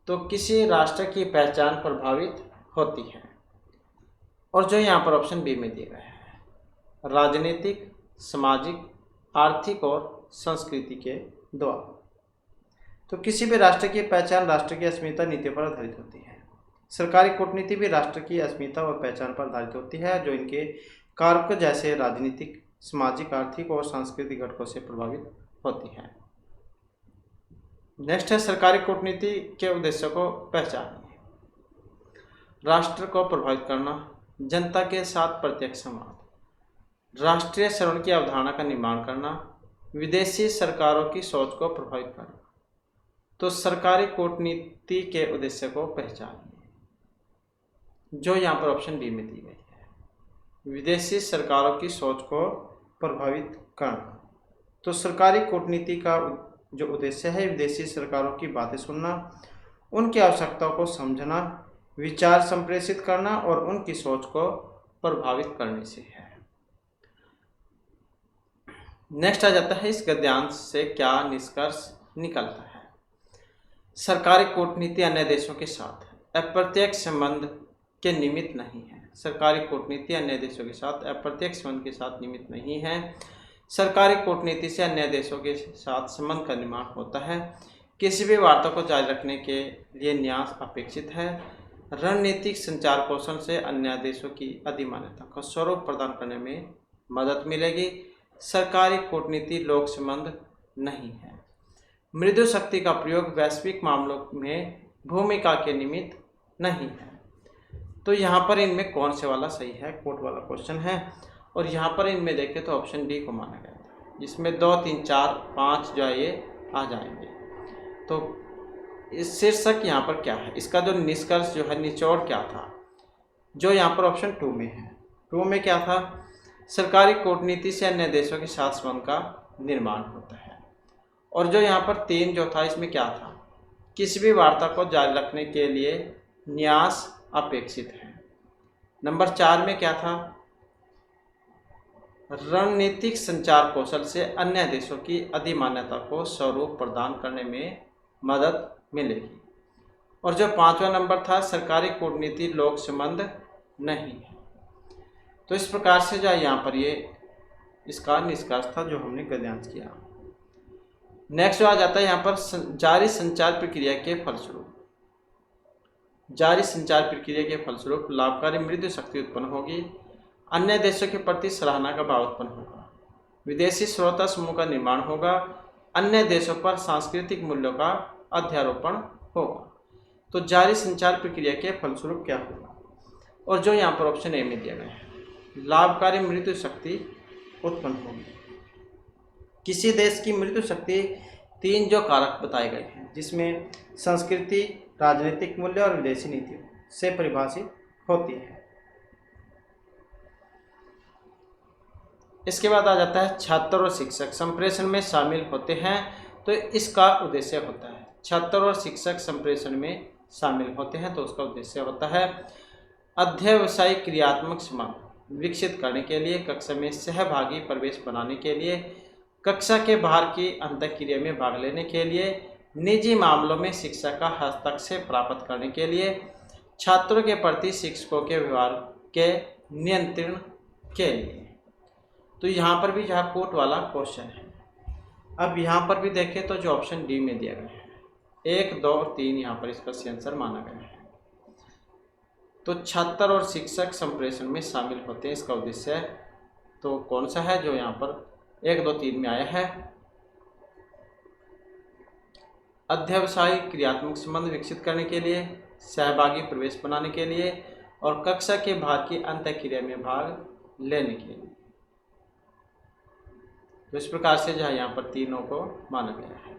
तो किसी राष्ट्र की पहचान प्रभावित होती है, और जो यहाँ पर ऑप्शन बी में दिए गए हैं, राजनीतिक, सामाजिक, आर्थिक और संस्कृति के द्वारा। तो किसी भी राष्ट्र की पहचान राष्ट्र की अस्मिता नीतियों पर आधारित होती है। सरकारी कूटनीति भी राष्ट्र की अस्मिता और पहचान पर आधारित होती है, जो इनके कारक जैसे राजनीतिक, सामाजिक, आर्थिक और सांस्कृतिक घटकों से प्रभावित होती है। नेक्स्ट है, सरकारी कूटनीति के उद्देश्यों को पहचानिए। राष्ट्र को प्रभावित करना, जनता के साथ प्रत्यक्ष संवाद, राष्ट्रीय श्रवण की अवधारणा का निर्माण करना, विदेशी सरकारों की सोच को प्रभावित करना। तो सरकारी कूटनीति के उद्देश्य को पहचानिए, जो यहाँ पर ऑप्शन डी में दी गई है, विदेशी सरकारों की सोच को प्रभावित करना। तो सरकारी कूटनीति का जो उद्देश्य है, विदेशी सरकारों की बातें सुनना, उनकी आवश्यकताओं को समझना, विचार संप्रेषित करना और उनकी सोच को प्रभावित करने से है। नेक्स्ट आ जाता है, इस गद्यांश से क्या निष्कर्ष निकलता है? सरकारी कूटनीति अन्य देशों के साथ अप्रत्यक्ष संबंध के निमित्त नहीं है। सरकारी कूटनीति अन्य देशों के साथ अप्रत्यक्ष संबंध के साथ निमित्त नहीं है। सरकारी कूटनीति से अन्य देशों के साथ संबंध का निर्माण होता है। किसी भी वार्ता को जारी रखने के लिए न्यास अपेक्षित है। रणनीतिक संचार कौशल से अन्य देशों की अधिमान्यता को स्वरूप प्रदान करने में मदद मिलेगी। सरकारी कूटनीति लोक संबंध नहीं है। मृदु शक्ति का प्रयोग वैश्विक मामलों में भूमिका के निमित्त नहीं है। तो यहाँ पर इनमें कौन से वाला सही है, कोट वाला क्वेश्चन है। और यहाँ पर इनमें देखें तो ऑप्शन डी को माना गया था, जिसमें 2, 3, 4, 5 जो है ये आ जाएंगे। तो इस शीर्षक यहाँ पर क्या है, इसका जो निष्कर्ष जो है, निचोड़ क्या था, जो यहाँ पर ऑप्शन 2 में है। 2 में क्या था, सरकारी कूटनीति से अन्य देशों के साथ संबंध का निर्माण होता है। और जो यहाँ पर 3 जो था, इसमें क्या था, किसी भी वार्ता को जारी रखने के लिए न्यास अपेक्षित है। नंबर 4 में क्या था, रणनीतिक संचार कौशल से अन्य देशों की अधिमान्यता को स्वरूप प्रदान करने में मदद मिलेगी। और जो 5वां नंबर था, सरकारी कूटनीति लोक संबंध नहीं है। तो इस प्रकार से जो यहाँ पर ये इसका निष्कर्ष था जो हमने गद्यांश किया। नेक्स्ट आ जाता है यहाँ पर जारी संचार प्रक्रिया के फलस्वरूप। जारी संचार प्रक्रिया के फलस्वरूप लाभकारी मृदु शक्ति उत्पन्न होगी। अन्य देशों के प्रति सराहना का भाव उत्पन्न होगा। विदेशी श्रोता समूह का निर्माण होगा। अन्य देशों पर सांस्कृतिक मूल्यों का अध्यारोपण होगा। तो जारी संचार प्रक्रिया के फलस्वरूप क्या होगा, और जो यहाँ पर ऑप्शन ए में दिया गया है, लाभकारी मृदु शक्ति उत्पन्न होगी। किसी देश की मृदु शक्ति 3 जो कारक बताए गए हैं, जिसमें संस्कृति, राजनीतिक मूल्य और विदेशी नीतियों से परिभाषित होती है। इसके बाद आ जाता है छात्र और शिक्षक संप्रेषण में शामिल होते हैं। तो इसका उद्देश्य होता है, छात्र और शिक्षक संप्रेषण में शामिल होते हैं तो उसका उद्देश्य होता है अध्यवसायिक क्रियात्मक संबंध विकसित करने के लिए, कक्षा में सहभागी प्रवेश बनाने के लिए, कक्षा के बाहर की अंतःक्रिया में भाग लेने के लिए, निजी मामलों में शिक्षा का हस्तक्षेप प्राप्त करने के लिए, छात्रों के प्रति शिक्षकों के व्यवहार के नियंत्रण के लिए। तो यहाँ पर भी जहाँ कोट वाला क्वेश्चन है। अब यहाँ पर भी देखें तो जो ऑप्शन डी में दिया गया है, 1, 2 और 3 यहाँ पर इसका सही आंसर माना गया है। तो छात्र और शिक्षक संप्रेषण में शामिल होते हैं, इसका उद्देश्य तो कौन सा है जो यहाँ पर 1, 2, 3 में आया है, अध्यवसायिक क्रियात्मक संबंध विकसित करने के लिए, सहभागी प्रवेश बनाने के लिए और कक्षा के बाहर की अंतःक्रिया में भाग लेने के लिए। तो इस प्रकार से जो है यहाँ पर तीनों को माना गया है।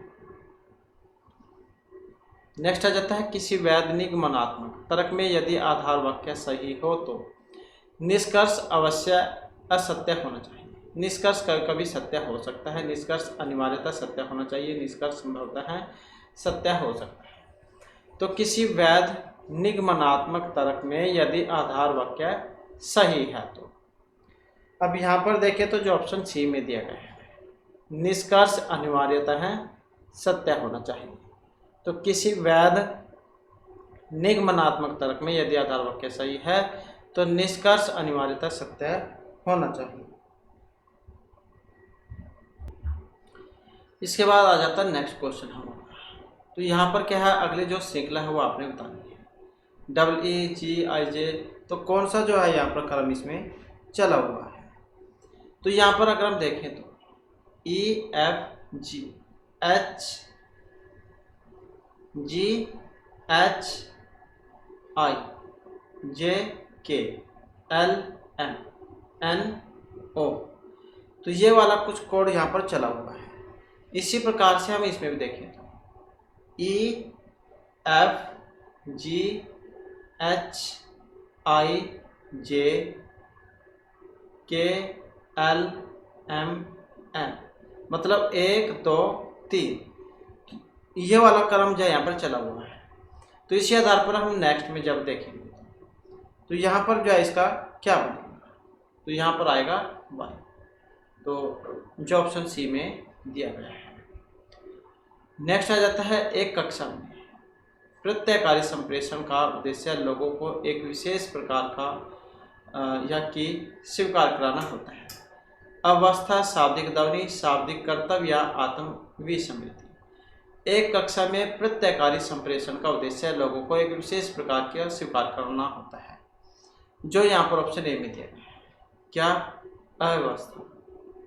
नेक्स्ट आ जाता है किसी वैध निगमनात्मक तर्क में यदि आधार वाक्य सही हो तो निष्कर्ष अवश्य असत्य होना चाहिए। निष्कर्ष कभी सत्य हो सकता है, निष्कर्ष अनिवार्यतः सत्य होना चाहिए, निष्कर्ष संभवतः है सत्य हो सकता है। तो किसी वैध निगमनात्मक तर्क में यदि आधार वाक्य सही है तो अब यहाँ पर देखें तो जो ऑप्शन सी में दिया गया है, निष्कर्ष अनिवार्यतः है सत्य होना चाहिए। तो किसी वैध निगमनात्मक तर्क में यदि आधार वाक्य सही है तो निष्कर्ष अनिवार्यतः सत्य होना चाहिए। इसके बाद आ जाता है नेक्स्ट क्वेश्चन हमारा। तो यहाँ पर क्या है, अगले जो श्रृंखला है वो आपने बतानी है, EEGIJ। तो कौन सा जो है यहाँ पर क्रम इसमें चला हुआ है। तो यहाँ पर अगर हम देखें तो EFG HGHIJKLMNO, तो ये वाला कुछ कोड यहाँ पर चला हुआ है। इसी प्रकार से हम इसमें भी देखें तो EFGHIJKLMN, मतलब 1, 2, 3 ये वाला क्रम जो यहाँ पर चला हुआ है। तो इसी आधार पर हम नेक्स्ट में जब देखेंगे तो यहाँ पर जो है इसका क्या बनेगा, तो यहाँ पर आएगा y। तो जो ऑप्शन सी में दिया गया है। नेक्स्ट आ जाता है एक कक्षा में प्रत्ययकारी संप्रेषण का उद्देश्य लोगों को एक विशेष प्रकार का या कि स्वीकार कराना होता है। अवस्था, शाब्दिक ध्वनि, शाब्दिक कर्तव्य या आत्म विस्मृति। एक कक्षा में प्रत्ययकारी संप्रेषण का उद्देश्य लोगों को एक विशेष प्रकार का स्वीकार करना होता है, जो यहाँ पर ऑप्शन ए में दिया गया है। क्या? अव्यवस्था।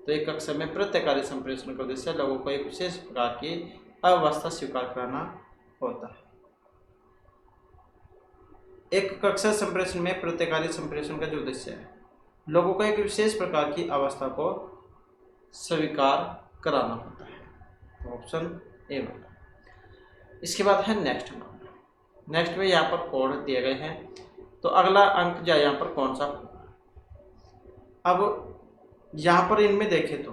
तो एक कक्षा में प्रत्ययकारी संप्रेषण का उद्देश्य लोगों को एक विशेष प्रकार की अव्यवस्था स्वीकार करना होता है। एक कक्षा संप्रेषण में प्रत्ययकारी संप्रेषण का जो उद्देश्य है लोगों को एक विशेष प्रकार की अवस्था को स्वीकार कराना होता है। तो ऑप्शन ए होगा। इसके बाद है नेक्स्ट में यहाँ पर कोड दिए गए हैं। तो अगला अंक जो यहाँ पर कौन सा होगा? अब यहाँ पर इनमें देखें तो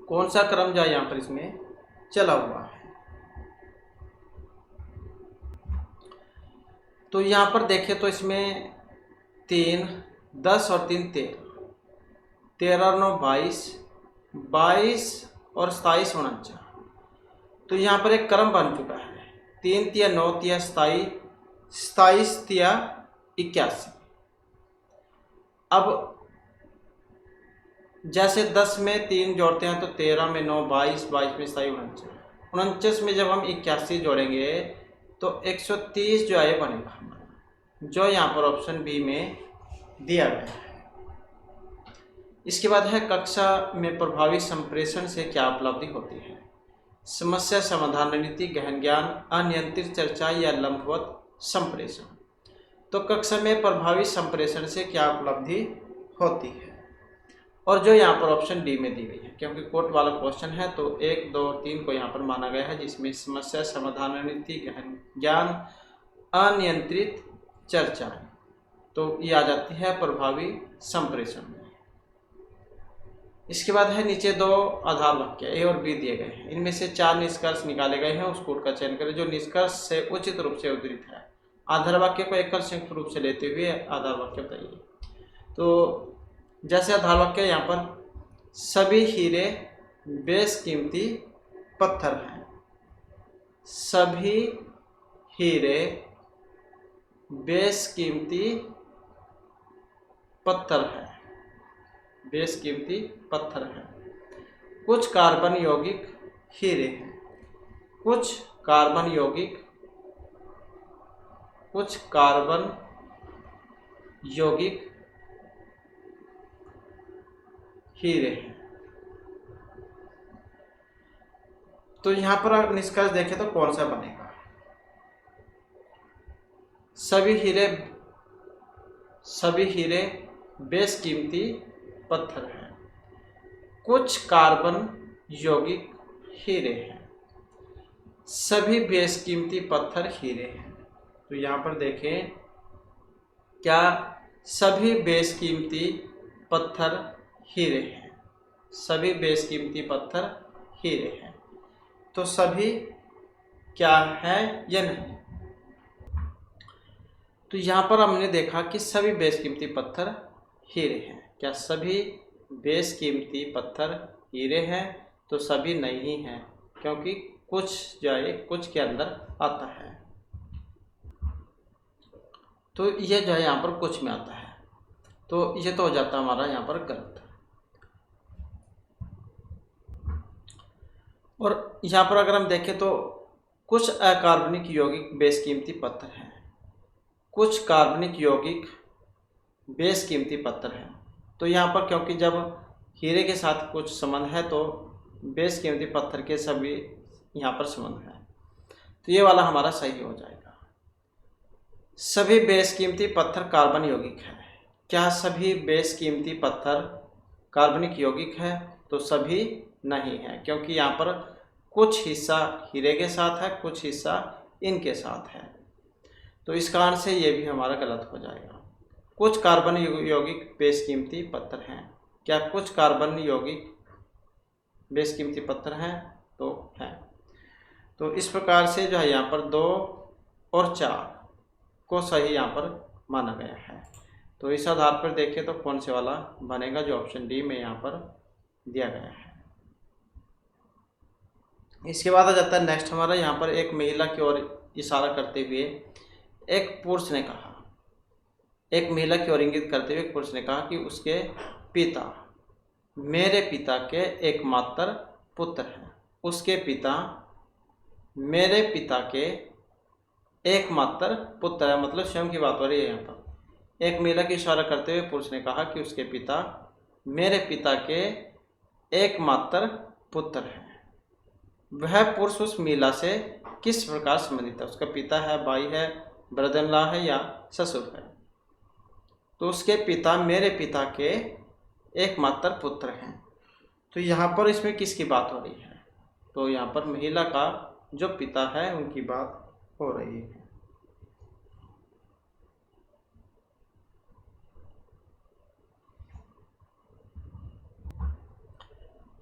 कौन सा क्रम जो यहाँ पर इसमें चला हुआ है। तो यहाँ पर देखें तो इसमें 3, 10 और 3 13, 13 और 9 22, 22 और 27 49। तो यहाँ पर एक क्रम बन चुका है। 3 तिया 9 तिया 27, 27 तिया 81। अब जैसे 10 में 3 जोड़ते हैं तो 13 में 9 22, 22 में 27 49, 49 में जब हम 81 जोड़ेंगे तो 130 जो है बनेगा, जो यहाँ पर ऑप्शन बी में दिया गया है। इसके बाद है कक्षा में प्रभावी संप्रेषण से क्या उपलब्धि होती है? समस्या समाधान रणनीति, गहन ज्ञान, अनियंत्रित चर्चा या लंबवत संप्रेषण। तो कक्षा में प्रभावी संप्रेषण से क्या उपलब्धि होती है? और जो यहाँ पर ऑप्शन डी में दी गई है, क्योंकि कोट वाला क्वेश्चन है तो 1, 2 और 3 को यहाँ पर माना गया है, जिसमें समस्या समाधान रणनीति, गहन ज्ञान, अनियंत्रित चर्चाएं। तो ये आ जाती है प्रभावी संप्रेषण में। इसके बाद है नीचे 2 आधार वाक्य ए और बी दिए गए हैं। इनमें से 4 निष्कर्ष निकाले गए हैं, उस कोड का चयन करें जो निष्कर्ष से उचित रूप से उद्धृत है। आधार वाक्य को एकल संयुक्त रूप से लेते हुए आधार वाक्य बताइए। तो जैसे आधार वाक्य यहाँ पर सभी हीरे बेशकीमती पत्थर हैं। सभी हीरे बेशकीमती पत्थर हैं। बेशकीमती पत्थर हैं। कुछ कार्बन यौगिक हीरे हैं। कुछ कार्बन यौगिक हीरे हैं। तो यहाँ पर आप निष्कर्ष देखें तो कौन सा बनेगा? सभी हीरे बेशकीमती पत्थर हैं। कुछ कार्बन यौगिक हीरे हैं। सभी बेशकीमती पत्थर हीरे हैं। तो यहाँ पर देखें, क्या सभी बेशकीमती पत्थर हीरे हैं? सभी बेशकीमती पत्थर हीरे हैं। तो सभी क्या है या नहीं? तो यहाँ पर हमने देखा कि सभी बेशकीमती पत्थर हीरे हैं। क्या सभी बेशकीमती पत्थर हीरे हैं? तो सभी नहीं हैं, क्योंकि कुछ जो है कुछ के अंदर आता है। तो ये जो है यहाँ पर कुछ में आता है, तो ये तो हो जाता है हमारा यहाँ पर गलत। और यहाँ पर अगर हम देखें तो कुछ अकार्बनिक यौगिक बेशकीमती पत्थर हैं। कुछ कार्बनिक यौगिक बेशकीमती पत्थर हैं। तो यहाँ पर क्योंकि जब हीरे के साथ कुछ संबंध है तो बेशकीमती पत्थर के सभी यहाँ पर संबंध है, तो ये वाला हमारा सही हो जाएगा। सभी बेशकीमती पत्थर कार्बन यौगिक है। क्या सभी बेशकीमती पत्थर कार्बनिक यौगिक है? तो सभी नहीं है, क्योंकि यहाँ पर कुछ हिस्सा हीरे के साथ है, कुछ हिस्सा इनके साथ है। तो इस कारण से ये भी हमारा गलत हो जाएगा। कुछ कार्बन यौगिक बेशकीमती पत्थर हैं। क्या कुछ कार्बन यौगिक बेशकीमती पत्थर हैं? तो हैं। तो इस प्रकार से जो है यहाँ पर 2 और 4 को सही यहाँ पर माना गया है। तो इस आधार पर देखें तो कौन से वाला बनेगा? जो ऑप्शन डी में यहाँ पर दिया गया है। इसके बाद आ जाता है नेक्स्ट हमारा, यहाँ पर एक महिला की ओर इशारा करते हुए एक पुरुष ने कहा, एक महिला की ओर इंगित करते हुए एक पुरुष ने कहा कि उसके पिता मेरे पिता के एकमात्र पुत्र हैं। उसके पिता मेरे पिता के एकमात्र पुत्र है, मतलब स्वयं की बात हो रही है यहाँ पर। एक महिला की इशारा करते हुए पुरुष ने कहा कि उसके पिता मेरे पिता के एकमात्र पुत्र हैं। वह पुरुष उस महिला से किस प्रकार संबंधित है? उसका पिता है, भाई है, ब्रदर इन लॉ है या ससुर है? तो उसके पिता मेरे पिता के एकमात्र पुत्र हैं। तो यहाँ पर इसमें किसकी बात हो रही है? तो यहाँ पर महिला का जो पिता है उनकी बात हो रही है।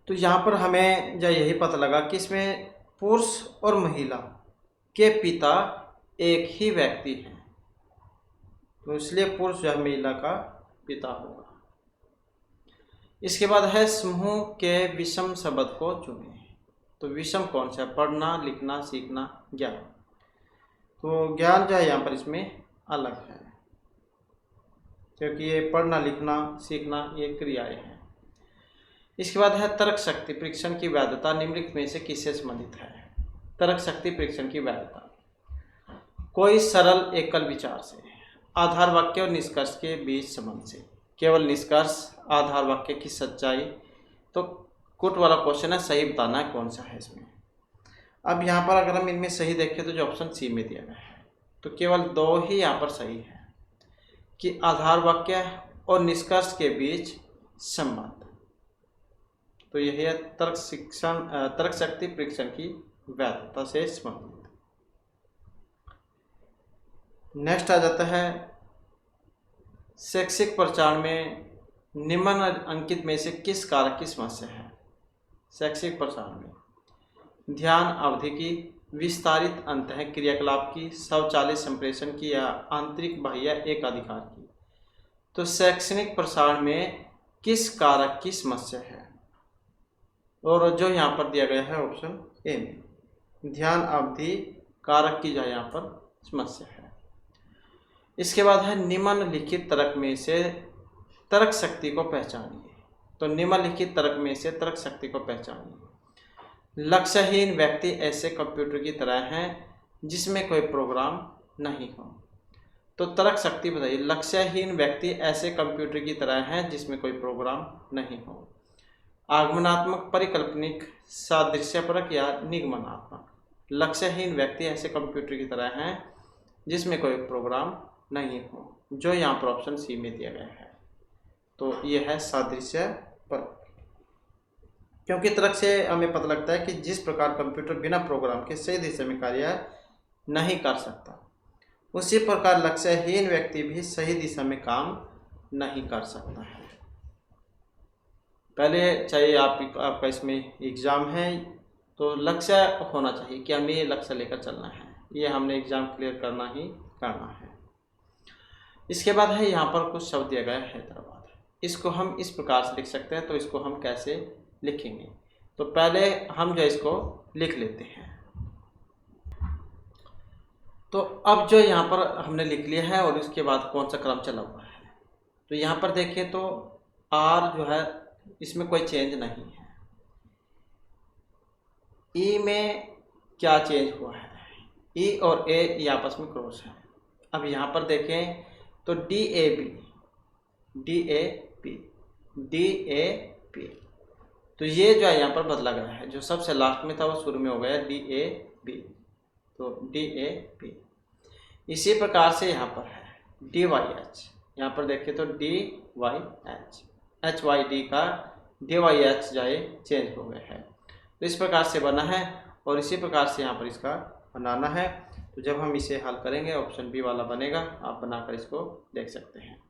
तो यहाँ पर हमें जो यही पता लगा कि इसमें पुरुष और महिला के पिता एक ही व्यक्ति हैं, तो इसलिए पुरुष जो है महिला का पिता होगा। इसके बाद है समूह के विषम शब्द को चुनें। तो विषम कौन सा है? पढ़ना, लिखना, सीखना, ज्ञान। तो ज्ञान जो है यहाँ पर इसमें अलग है, क्योंकि ये पढ़ना, लिखना, सीखना ये क्रियाएं हैं। इसके बाद है तर्क शक्ति परीक्षण की वैधता निम्नलिखित में से किससे संबंधित है? तर्क शक्ति परीक्षण की वैधता कोई सरल एकल विचार से, आधार वाक्य और निष्कर्ष के बीच संबंध से, केवल निष्कर्ष, आधार वाक्य की सच्चाई। तो कुट वाला क्वेश्चन है, सही बताना है कौन सा है इसमें। अब यहाँ पर अगर हम इनमें सही देखें तो जो ऑप्शन सी में दिया गया है, तो केवल दो ही यहाँ पर सही है कि आधार वाक्य और निष्कर्ष के बीच संबंध। तो यह है तर्क शक्ति परीक्षण की वैधता से संबंधित। नेक्स्ट आ जाता है शैक्षिक प्रचार में निम्न अंकित में से किस कारक की समस्या है? शैक्षिक प्रसार में ध्यान अवधि की, विस्तारित अंतः क्रियाकलाप की, स्वचालित संप्रेषण की या आंतरिक बाह्य एकाधिकार की। तो शैक्षणिक प्रसार में किस कारक की समस्या है? और जो यहाँ पर दिया गया है ऑप्शन ए में ध्यान अवधि कारक की जो यहाँ पर समस्या है। इसके बाद है निम्नलिखित तर्क में से तर्क शक्ति को पहचानिए। तो निम्नलिखित तर्क में से तर्क शक्ति को पहचानिए। लक्ष्यहीन व्यक्ति ऐसे कंप्यूटर की तरह हैं जिसमें कोई प्रोग्राम नहीं हो। तो तर्क शक्ति बताइए। लक्ष्यहीन व्यक्ति ऐसे कंप्यूटर की तरह हैं जिसमें कोई प्रोग्राम नहीं हो। आगमनात्मक, परिकल्पनिक, सादृश्यपरक या निगमनात्मक। लक्ष्यहीन व्यक्ति ऐसे कंप्यूटर की तरह हैं जिसमें कोई प्रोग्राम नहीं हो, जो यहाँ पर ऑप्शन सी में दिया गया है। तो ये है सादृश्यपरक, क्योंकि तर्क से हमें पता लगता है कि जिस प्रकार कंप्यूटर बिना प्रोग्राम के सही दिशा में कार्य नहीं कर सकता, उसी प्रकार लक्ष्यहीन व्यक्ति भी सही दिशा में काम नहीं कर सकता है। पहले चाहिए आपका इसमें एग्ज़ाम है तो लक्ष्य होना चाहिए कि हमें ये लक्ष्य लेकर चलना है, ये हमने एग्ज़ाम क्लियर करना ही करना है। इसके बाद है यहाँ पर कुछ शब्द दिया गया है हैदराबाद। इसको हम इस प्रकार से लिख सकते हैं, तो इसको हम कैसे लिखेंगे? तो पहले हम जो इसको लिख लेते हैं। तो अब जो यहाँ पर हमने लिख लिया है और इसके बाद कौन सा क्रम चला हुआ है, तो यहाँ पर देखिए तो आर जो है इसमें कोई चेंज नहीं है। ई में क्या चेंज हुआ है? ई और ए ये आपस में क्रॉस है। अब यहाँ पर देखें तो डी ए पी, तो ये जो है यहाँ पर बदला गया है। जो सबसे लास्ट में था वो शुरू में हो गया डी ए बी, तो डी ए पी। इसी प्रकार से यहाँ पर है डी वाई एच। यहाँ पर देखिए तो D Y H, H Y D का डी वाई एच जो है चेंज हो गया है। तो इस प्रकार से बना है और इसी प्रकार से यहाँ पर इसका बनाना है। तो जब हम इसे हल करेंगे ऑप्शन बी वाला बनेगा, आप बनाकर इसको देख सकते हैं।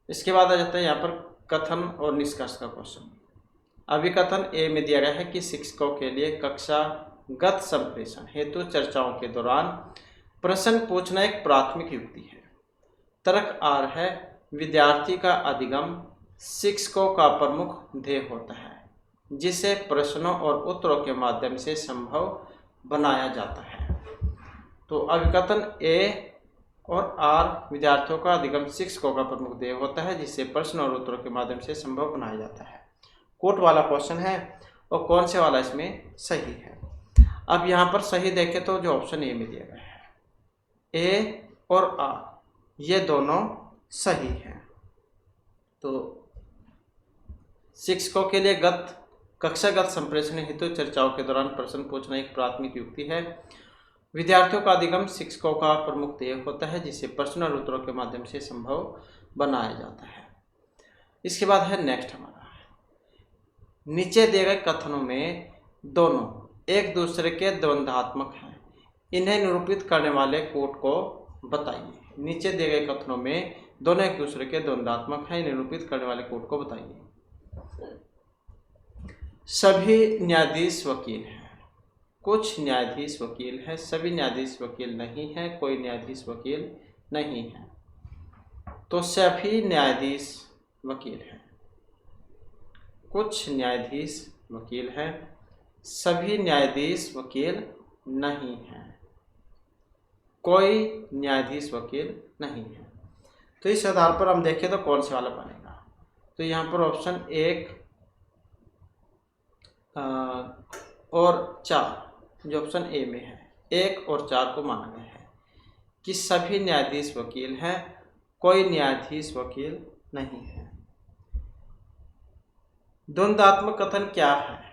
इसके बाद आ जाता है यहाँ पर कथन और निष्कर्ष का क्वेश्चन। अभिकथन ए में दिया गया है कि शिक्षकों के लिए कक्षागत संप्रेषण हेतु चर्चाओं के दौरान प्रश्न पूछना एक प्राथमिक युक्ति है। तर्क आर है विद्यार्थी का अधिगम शिक्षकों का प्रमुख ध्येय होता है, जिसे प्रश्नों और उत्तरों के माध्यम से संभव बनाया जाता है। तो अभिकथन ए और आर विद्यार्थियों का अधिगम शिक्षकों का प्रमुख ध्येय होता है, जिससे प्रश्न और उत्तरों के माध्यम से संभव बनाया जाता है। कोट वाला क्वेश्चन है और कौन से वाला इसमें सही है। अब यहाँ पर सही देखें तो जो ऑप्शन ए में दिया गया है, ए और आर ये दोनों सही हैं। तो शिक्षकों के लिए कक्षागत संप्रेषण हेतु चर्चाओं के दौरान प्रश्न पूछना एक प्राथमिक युक्ति है। विद्यार्थियों का अधिगम शिक्षकों का प्रमुख ध्येय होता है, जिसे प्रश्न और उत्तरों के माध्यम से संभव बनाया जाता है। इसके बाद है नेक्स्ट हमारा, नीचे दिए गए कथनों में दोनों एक दूसरे के द्वंद्वात्मक हैं, इन्हें निरूपित करने वाले कोट को बताइए। नीचे दिए गए कथनों में दोनों एक दूसरे के द्वंद्वात्मक हैं, निरूपित करने वाले कोट को बताइए। सभी न्यायाधीश वकील हैं, कुछ न्यायाधीश वकील हैं, सभी न्यायाधीश वकील नहीं हैं, कोई न्यायाधीश वकील नहीं है। तो सभी न्यायाधीश वकील हैं, कुछ न्यायाधीश वकील हैं, सभी न्यायाधीश वकील नहीं हैं, कोई न्यायाधीश वकील नहीं है। तो इस आधार पर हम देखें तो कौन सा वाला बनेगा। तो यहाँ पर ऑप्शन 1 और 4 जो ऑप्शन ए में है, 1 और 4 को माना गया है कि सभी न्यायाधीश वकील हैं, कोई न्यायाधीश वकील नहीं है। द्वंद्वात्मक कथन क्या है?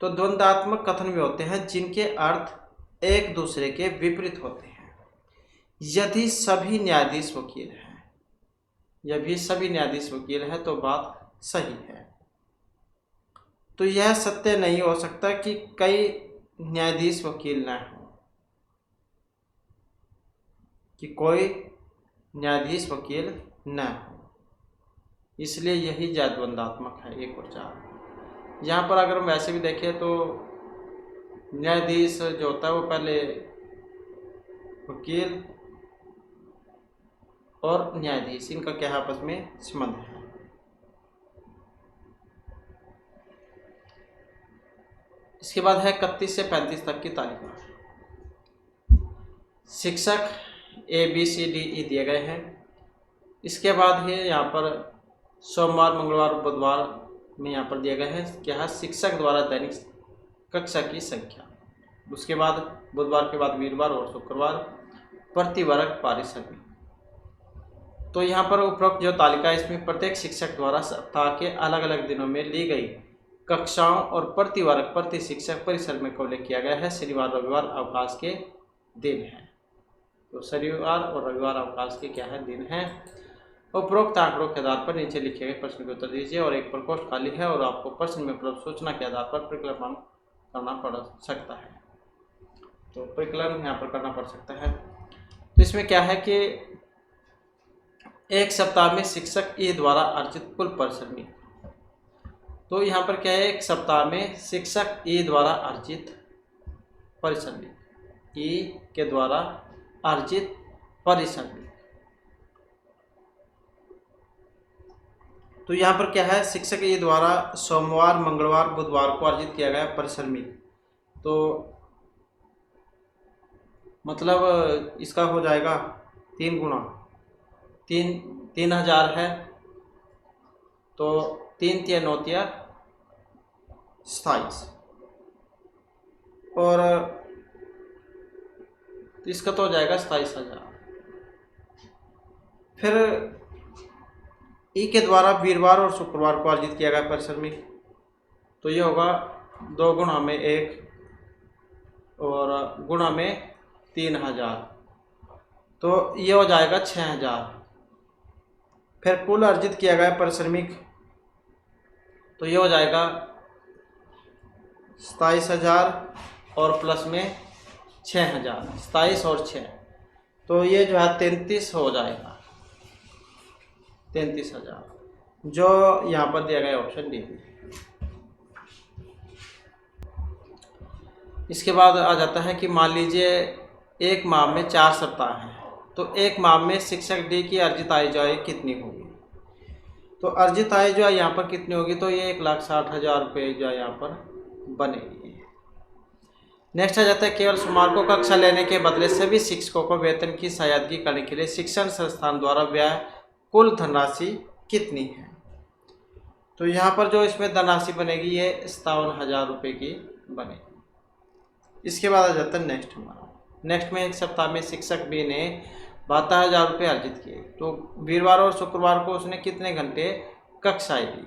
तो द्वंद्वात्मक कथन वे होते हैं जिनके अर्थ एक दूसरे के विपरीत होते हैं। यदि सभी न्यायाधीश वकील हैं, यदि सभी न्यायाधीश वकील हैं तो बात सही है। तो यह सत्य नहीं हो सकता कि कई न्यायाधीश वकील न हो, कि कोई न्यायाधीश वकील न हो, इसलिए यही द्वंद्वात्मक है 1 और 4। यहाँ पर अगर हम वैसे भी देखें तो न्यायाधीश जो होता है वो पहले वकील और न्यायाधीश इनका क्या आपस में संबंध है। इसके बाद है 31 से 35 तक की तालिका। शिक्षक ABCDE दिए गए हैं। इसके बाद है यहाँ पर सोमवार, मंगलवार और बुधवार में यहाँ पर दिए गए हैं क्या है, शिक्षक द्वारा दैनिक कक्षा की संख्या। उसके बाद बुधवार के बाद वीरवार और शुक्रवार प्रति वर्ग पारिश्रमिक। तो यहाँ पर उपरोक्त जो तालिका है इसमें प्रत्येक शिक्षक द्वारा सप्ताह के अलग अलग दिनों में ली गई कक्षाओं और प्रति वर्ग प्रति शिक्षक परिश्रमिक को उल्लेख किया गया है। शनिवार रविवार अवकाश के दिन हैं। तो शनिवार और रविवार अवकाश के क्या है, दिन हैं। उपरोक्त आंकड़ों के आधार पर नीचे लिखे गए प्रश्न के उत्तर दीजिए और एक प्रकोष्ठ खाली है और आपको प्रश्न में उपलब्ध सूचना के आधार पर परिकलन करना पड़ सकता है। तो परिकलन यहाँ पर करना पड़ सकता है। तो इसमें क्या है कि एक सप्ताह में शिक्षक E द्वारा अर्जित कुल परिश्रमिक। तो यहाँ पर क्या है, एक सप्ताह में शिक्षक E द्वारा अर्जित परिश्रमिक, E के द्वारा अर्जित परिश्रमिक। तो यहाँ पर क्या है, शिक्षक E द्वारा सोमवार, मंगलवार, बुधवार को अर्जित किया गया परिश्रमिक। तो मतलब इसका हो जाएगा 3 गुना 3000 है। तो 3 × 9 = 27 और इसका तो हो जाएगा 27,000। फिर E के द्वारा वीरवार और शुक्रवार को अर्जित किया गया परिश्रमिक। तो ये होगा 2 गुणा में 1 और गुणा में 3000। तो ये हो जाएगा 6000। फिर कुल अर्जित किया गया परिश्रमिक, तो ये हो जाएगा 27,000 और प्लस में 6000, 27 और 6, तो ये जो है 33 हो जाएगा, 33,000 जो यहाँ पर दिया गया ऑप्शन डी। इसके बाद आ जाता है कि मान लीजिए एक माह में 4 सप्ताह हैं, तो एक माह में शिक्षक डी की अर्जित आय जो है कितनी होगी। तो अर्जित आय जो है यहाँ पर कितनी होगी, तो ये 1,60,000 रुपये जो है यहाँ पर बनेगी। नेक्स्ट आ जाता है केवल सोमवार को कक्षा लेने के बदले सभी शिक्षकों को वेतन की सहायता करने के लिए शिक्षण संस्थान द्वारा व्यय कुल धनराशि कितनी है। तो यहाँ पर जो इसमें धनराशि बनेगी ये 57,000 रुपये की बनेगी। इसके बाद आ जाता है नेक्स्ट हमारा। नेक्स्ट में एक सप्ताह में शिक्षक बी ने 72,000 रुपये अर्जित किए। तो वीरवार और शुक्रवार को उसने कितने घंटे कक्षाएं ली।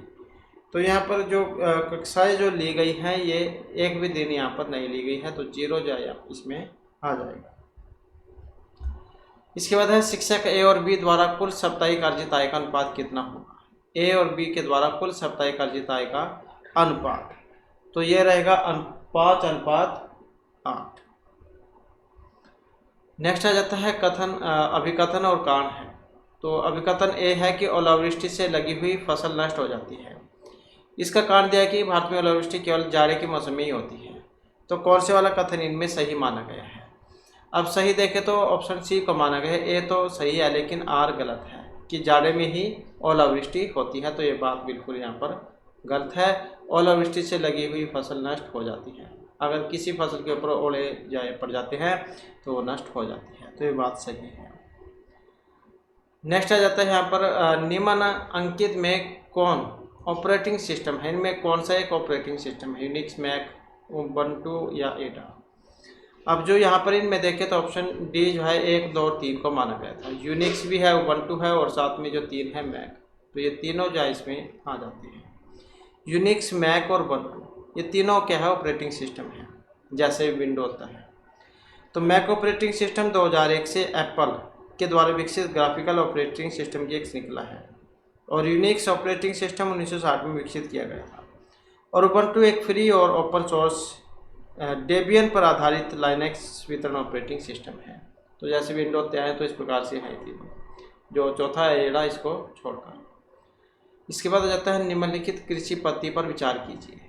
तो यहाँ पर जो कक्षाएं जो ली गई हैं ये एक भी दिन यहाँ पर नहीं ली गई है, तो 0 जाए इसमें आ जाएगा। इसके बाद है शिक्षक ए और बी द्वारा कुल साप्ताहिक अर्जित आय का अनुपात कितना होगा। ए और बी के द्वारा कुल साप्ताहिक अर्जित आय का अनुपात, तो ये रहेगा 5:8। नेक्स्ट आ जाता है कथन, अभिकथन और कारण है। तो अभिकथन ए है कि ओलावृष्टि से लगी हुई फसल नष्ट हो जाती है। इसका कारण दिया है कि भारत में ओलावृष्टि केवल जाड़े के मौसम में ही होती है। तो कौन से वाला कथन इनमें सही माना गया है। अब सही देखें तो ऑप्शन सी को माना गया है। ए तो सही है लेकिन आर गलत है कि जाड़े में ही ओलावृष्टि होती है, तो ये बात बिल्कुल यहाँ पर गलत है। ओलावृष्टि से लगी हुई फसल नष्ट हो जाती है। अगर किसी फसल के ऊपर ओले पड़ जाते हैं तो वो नष्ट हो जाती है, तो ये बात सही है। नेक्स्ट आ जाता है यहाँ पर निम्न अंकित में कौन ऑपरेटिंग सिस्टम है। इनमें कौन सा एक ऑपरेटिंग सिस्टम है, यूनिक्स, मैक, उबंटू या एडा। अब जो यहाँ पर इनमें देखें तो ऑप्शन डी जो है 1, 2 और 3 को माना गया था। यूनिक्स भी है, उबंटू है और साथ में जो 3 है मैक, तो ये तीनों जो है इसमें आ जाते हैं। यूनिक्स, मैक और उबंटू ये तीनों क्या है ऑपरेटिंग सिस्टम है, जैसे विंडो होता है। तो मैक ऑपरेटिंग सिस्टम 2001 से एप्पल के द्वारा विकसित ग्राफिकल ऑपरेटिंग सिस्टम की एक श्रृंखला है और यूनिक्स ऑपरेटिंग सिस्टम 1960 में विकसित किया गया था। और उबंटू एक फ्री और ओपन सोर्स डेबियन पर आधारित लाइनक्स वितरण ऑपरेटिंग सिस्टम है। तो जैसे विंडो होते हैं तो इस प्रकार से है तीनों, जो चौथा है एडा इसको छोड़कर। इसके बाद आ जाता है निम्नलिखित कृषि पद्धति पर विचार कीजिए।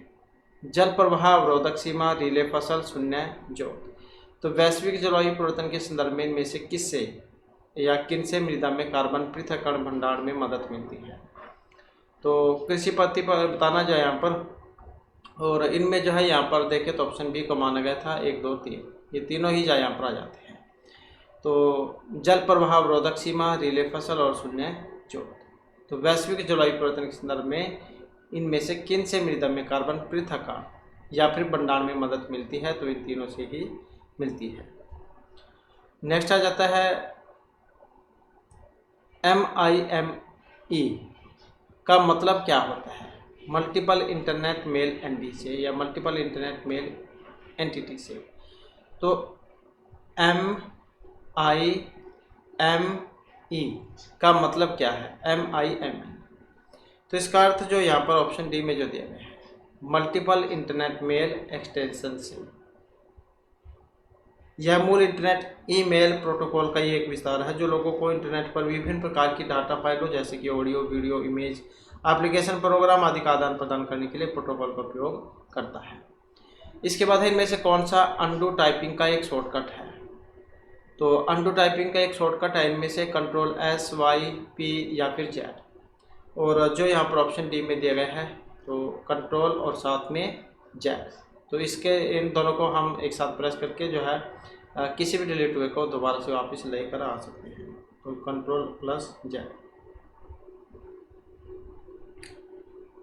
जल प्रवाह, अवरोधक सीमा, रिले फसल, शून्य जोत। तो वैश्विक जलवायु परिवर्तन के संदर्भ में इनमें से किससे या किन से मृदा में कार्बन पृथक्करण भंडारण में मदद मिलती है। तो कृषि पद्धति पर बताना जो है यहाँ पर, और इनमें जो है यहाँ पर देखें तो ऑप्शन बी को माना गया था 1, 2, 3, ये तीनों ही यहाँ पर आ जाते हैं। तो जल प्रवाह, अवरोधक सीमा, रिले फसल और शून्य जोत। तो वैश्विक जलवायु परिवर्तन के संदर्भ में इनमें से किन से मृदा में कार्बन पृथक्करण या फिर भंडारण में मदद मिलती है, तो इन तीनों से ही मिलती है। नेक्स्ट आ जाता है MIME का मतलब क्या होता है। मल्टीपल इंटरनेट मेल एंटिटी से या मल्टीपल इंटरनेट मेल एंटिटी से। तो MIME का मतलब क्या है, MIME। तो इसका अर्थ जो यहाँ पर ऑप्शन डी में जो दिया गया है, मल्टीपल इंटरनेट मेल एक्सटेंशन से। यह मूल इंटरनेट ईमेल प्रोटोकॉल का ही एक विस्तार है जो लोगों को इंटरनेट पर विभिन्न प्रकार की डाटा फाइलों जैसे कि audio, video, image, application, program आदि का आदान प्रदान करने के लिए प्रोटोकॉल का उपयोग करता है। इसके बाद है इनमें से कौन सा अनडू टाइपिंग का एक शॉर्टकट है। तो अनडू टाइपिंग का एक शॉर्टकट है इनमें से Ctrl+S+Y+P या फिर Z, और जो यहाँ पर ऑप्शन डी में दिया गया है तो कंट्रोल और साथ में Z। तो इसके इन दोनों को हम एक साथ प्रेस करके जो है किसी भी डिलीट हुए को दोबारा से वापस लेकर आ सकते हैं। तो Ctrl+Z,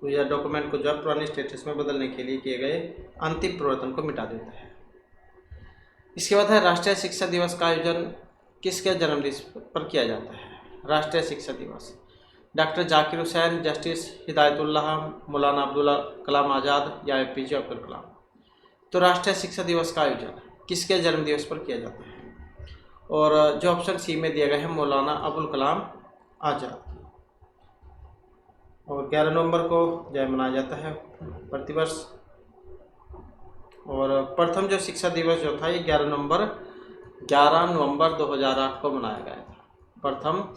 तो यह डॉक्यूमेंट को जो है पुराने स्टेटस में बदलने के लिए किए गए अंतिम परिवर्तन को मिटा देता है। इसके बाद है राष्ट्रीय शिक्षा दिवस का आयोजन किसके जन्मदिन पर किया जाता है। राष्ट्रीय शिक्षा दिवस डॉक्टर जाकिर हुसैन, जस्टिस हिदायतुल्लाह, मौलाना अब्दुल कलाम आज़ाद या APJ अब्दुल कलाम। तो राष्ट्रीय शिक्षा दिवस का आयोजन किसके जन्मदिवस पर किया जाता है, और जो ऑप्शन सी में दिया गया है मौलाना अबुल कलाम आज़ाद। और 11 नवंबर को जय मनाया जाता है प्रतिवर्ष। और प्रथम जो शिक्षा दिवस जो था ये 11 नवंबर 2008 को मनाया गया था, प्रथम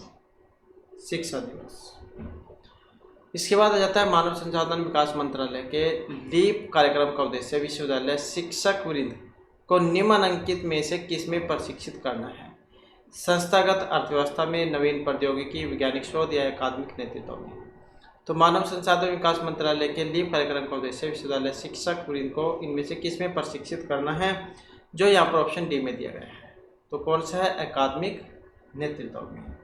शिक्षा दिवस। इसके बाद आ जाता है मानव संसाधन विकास मंत्रालय के लीप कार्यक्रम का उद्देश्य विश्वविद्यालय शिक्षक वृंद को निम्नलिखित में से किसमें प्रशिक्षित करना है। संस्थागत अर्थव्यवस्था में, नवीन प्रौद्योगिकी, वैज्ञानिक शोध या अकादमिक नेतृत्व में। तो मानव संसाधन विकास मंत्रालय के लीप कार्यक्रम का उद्देश्य विश्वविद्यालय शिक्षक वृंद को इनमें से किसमें प्रशिक्षित करना है, जो यहाँ पर ऑप्शन डी में दिया गया है। तो कौन सा है, अकादमिक नेतृत्व में।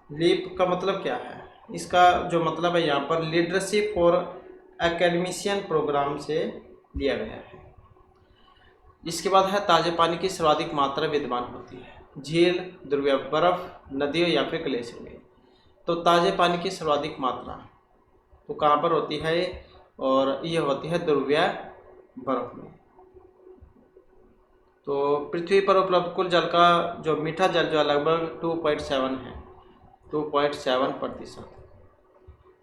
लीप का मतलब क्या है, इसका जो मतलब है यहाँ पर लीडरशिप फॉर एकेडमिशियन प्रोग्राम से लिया गया है। इसके बाद है ताज़े पानी की सर्वाधिक मात्रा विद्यमान होती है, झील, ध्रुवीय बर्फ, नदियों या फिर ग्लेशियर में। तो ताज़े पानी की सर्वाधिक मात्रा तो कहाँ पर होती है, और ये होती है ध्रुवीय बर्फ में। तो पृथ्वी पर उपलब्ध कुल जल का जो मीठा जल जो लगभग 2.7 है, 2.7%।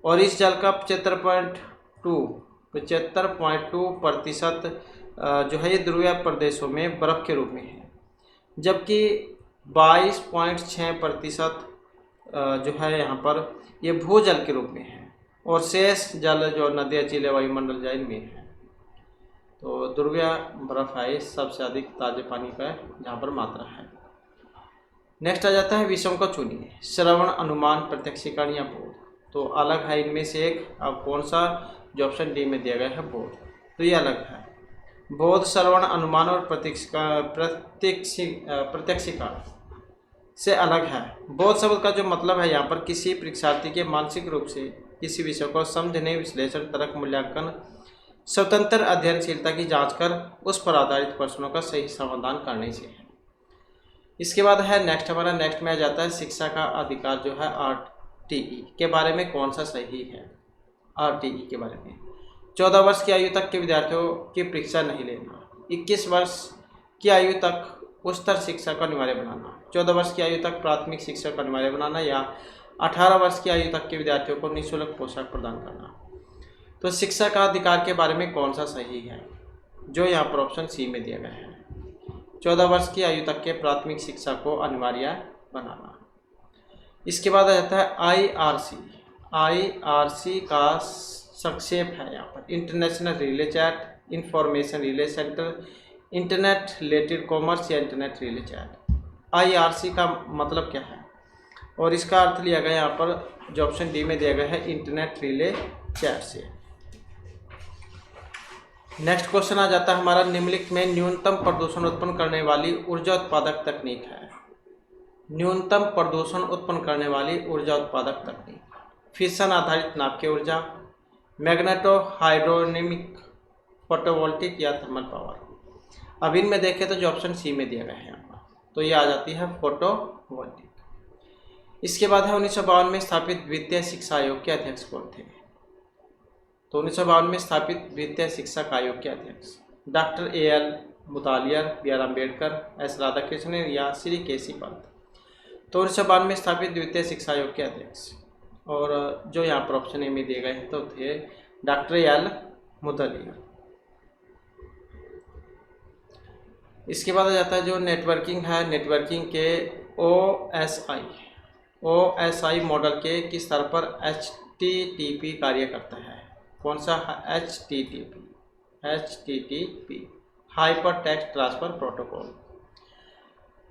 और इस जल का 75.2% जो है ये ध्रुवीय प्रदेशों में बर्फ के रूप में है, जबकि 22.6% जो है यहाँ पर ये भूजल के रूप में है, और शेष जल जो नदियाँ, झीलें, वायुमंडल या इनमें है। तो ध्रुवीय बर्फ है सबसे अधिक ताज़े पानी का जहाँ पर मात्रा है। नेक्स्ट आ जाता है विषयों को चुनिए। श्रवण, अनुमान, प्रत्यक्षीकरण या बोध। तो अलग है इनमें से एक। अब कौन सा, जो ऑप्शन डी में दिया गया है बोध, तो ये अलग है। बोध श्रवण, अनुमान और प्रत्यक्षीकरण से अलग है। बोध शब्द का जो मतलब है यहाँ पर किसी परीक्षार्थी के मानसिक रूप से किसी विषय को समझने, विश्लेषण, तर्क, मूल्यांकन, स्वतंत्र अध्ययनशीलता की जांच कर उस पर आधारित प्रश्नों का सही समाधान करने से है। इसके बाद है नेक्स्ट में आ जाता है शिक्षा का अधिकार जो है RTE के बारे में कौन सा सही है। RTE के बारे में 14 वर्ष की आयु तक के विद्यार्थियों की परीक्षा नहीं लेना, 21 वर्ष की आयु तक उच्चतर शिक्षा को अनिवार्य बनाना, 14 वर्ष की आयु तक प्राथमिक शिक्षा को अनिवार्य बनाना, या 18 वर्ष की आयु तक के विद्यार्थियों को निःशुल्क पोशाक प्रदान करना। तो शिक्षा का अधिकार के बारे में कौन सा सही है, जो यहाँ पर ऑप्शन सी में दिया गया है, 14 वर्ष की आयु तक के प्राथमिक शिक्षा को अनिवार्य बनाना। इसके बाद आ जाता है IRC का संक्षेप है यहाँ पर international relay chat, information relay centre, internet related commerce या इंटरनेट रिले चैट। IRC का मतलब क्या है, और इसका अर्थ लिया गया यहाँ पर जो ऑप्शन डी में दिया गया है इंटरनेट रिले चैट से। नेक्स्ट क्वेश्चन आ जाता है हमारा, निम्नलिखित में न्यूनतम प्रदूषण उत्पन्न करने वाली ऊर्जा उत्पादक तकनीक है। न्यूनतम प्रदूषण उत्पन्न करने वाली ऊर्जा उत्पादक तकनीक, फिशन आधारित नाभिकीय ऊर्जा, मैग्नेटो हाइड्रोनिमिक, फोटोवोल्टिक या थर्मल पावर। अब इनमें देखें तो जो ऑप्शन सी में दिया गया है यहाँ पर, तो ये आ जाती है फोटोवोल्टिक। इसके बाद है 1952 में स्थापित वित्तीय शिक्षा आयोग के अध्यक्ष कौन थे। तो 1952 में स्थापित वित्तीय शिक्षा आयोग के अध्यक्ष doctor AL मुतालियर, BR Ambedkar, S Radhakrishnan या श्री केसी पंत। तो 1952 में स्थापित वित्तीय शिक्षा आयोग के अध्यक्ष, और जो यहाँ पर ऑप्शन ए में दिए गए तो थे डॉक्टर AL मुतालियर। इसके बाद आ जाता है जो नेटवर्किंग है, नेटवर्किंग के OSI मॉडल के किस स्तर पर HTTP कार्य करता है। कौन सा, HTTP hyper text transfer protocol.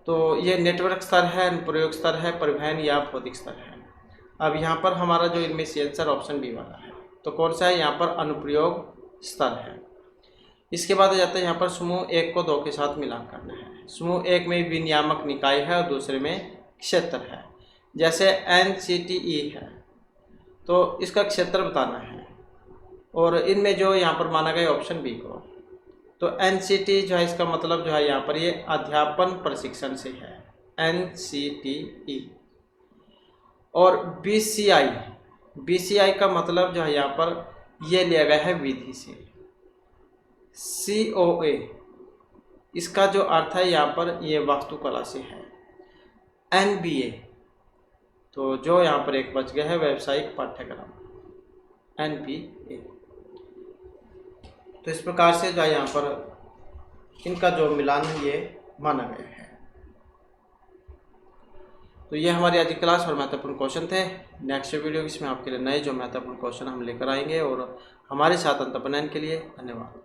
तो ये नेटवर्क स्तर है, अनुप्रयोग स्तर है, परिवहन या भौतिक स्तर है। अब यहाँ पर हमारा जो इनमें से आंसर ऑप्शन बी वाला है, तो कौन सा है, यहाँ पर अनुप्रयोग स्तर है। इसके बाद आ जाता है यहाँ पर समूह 1 को 2 के साथ मिलान करना है। समूह 1 में विनियामक निकाय है और दूसरे में क्षेत्र है। जैसे NCTE है तो इसका क्षेत्र बताना है, और इनमें जो यहाँ पर माना गया ऑप्शन बी को, तो NCT जो है इसका मतलब जो है यहाँ पर ये अध्यापन प्रशिक्षण से है, NCTE। और BCI का मतलब जो है यहाँ पर ये लिया गया है विधि से। COA इसका जो अर्थ है यहाँ पर ये वास्तुकला से है। NBA तो जो यहाँ पर एक बच गया है व्यावसायिक पाठ्यक्रम, NBA। तो इस प्रकार से जो है यहाँ पर इनका जो मिलान है ये माना गया है। तो ये हमारी आज की क्लास और महत्वपूर्ण क्वेश्चन थे। नेक्स्ट वीडियो इसमें आपके लिए नए जो महत्वपूर्ण क्वेश्चन हम लेकर आएंगे, और हमारे साथ अंत बनाने के लिए धन्यवाद।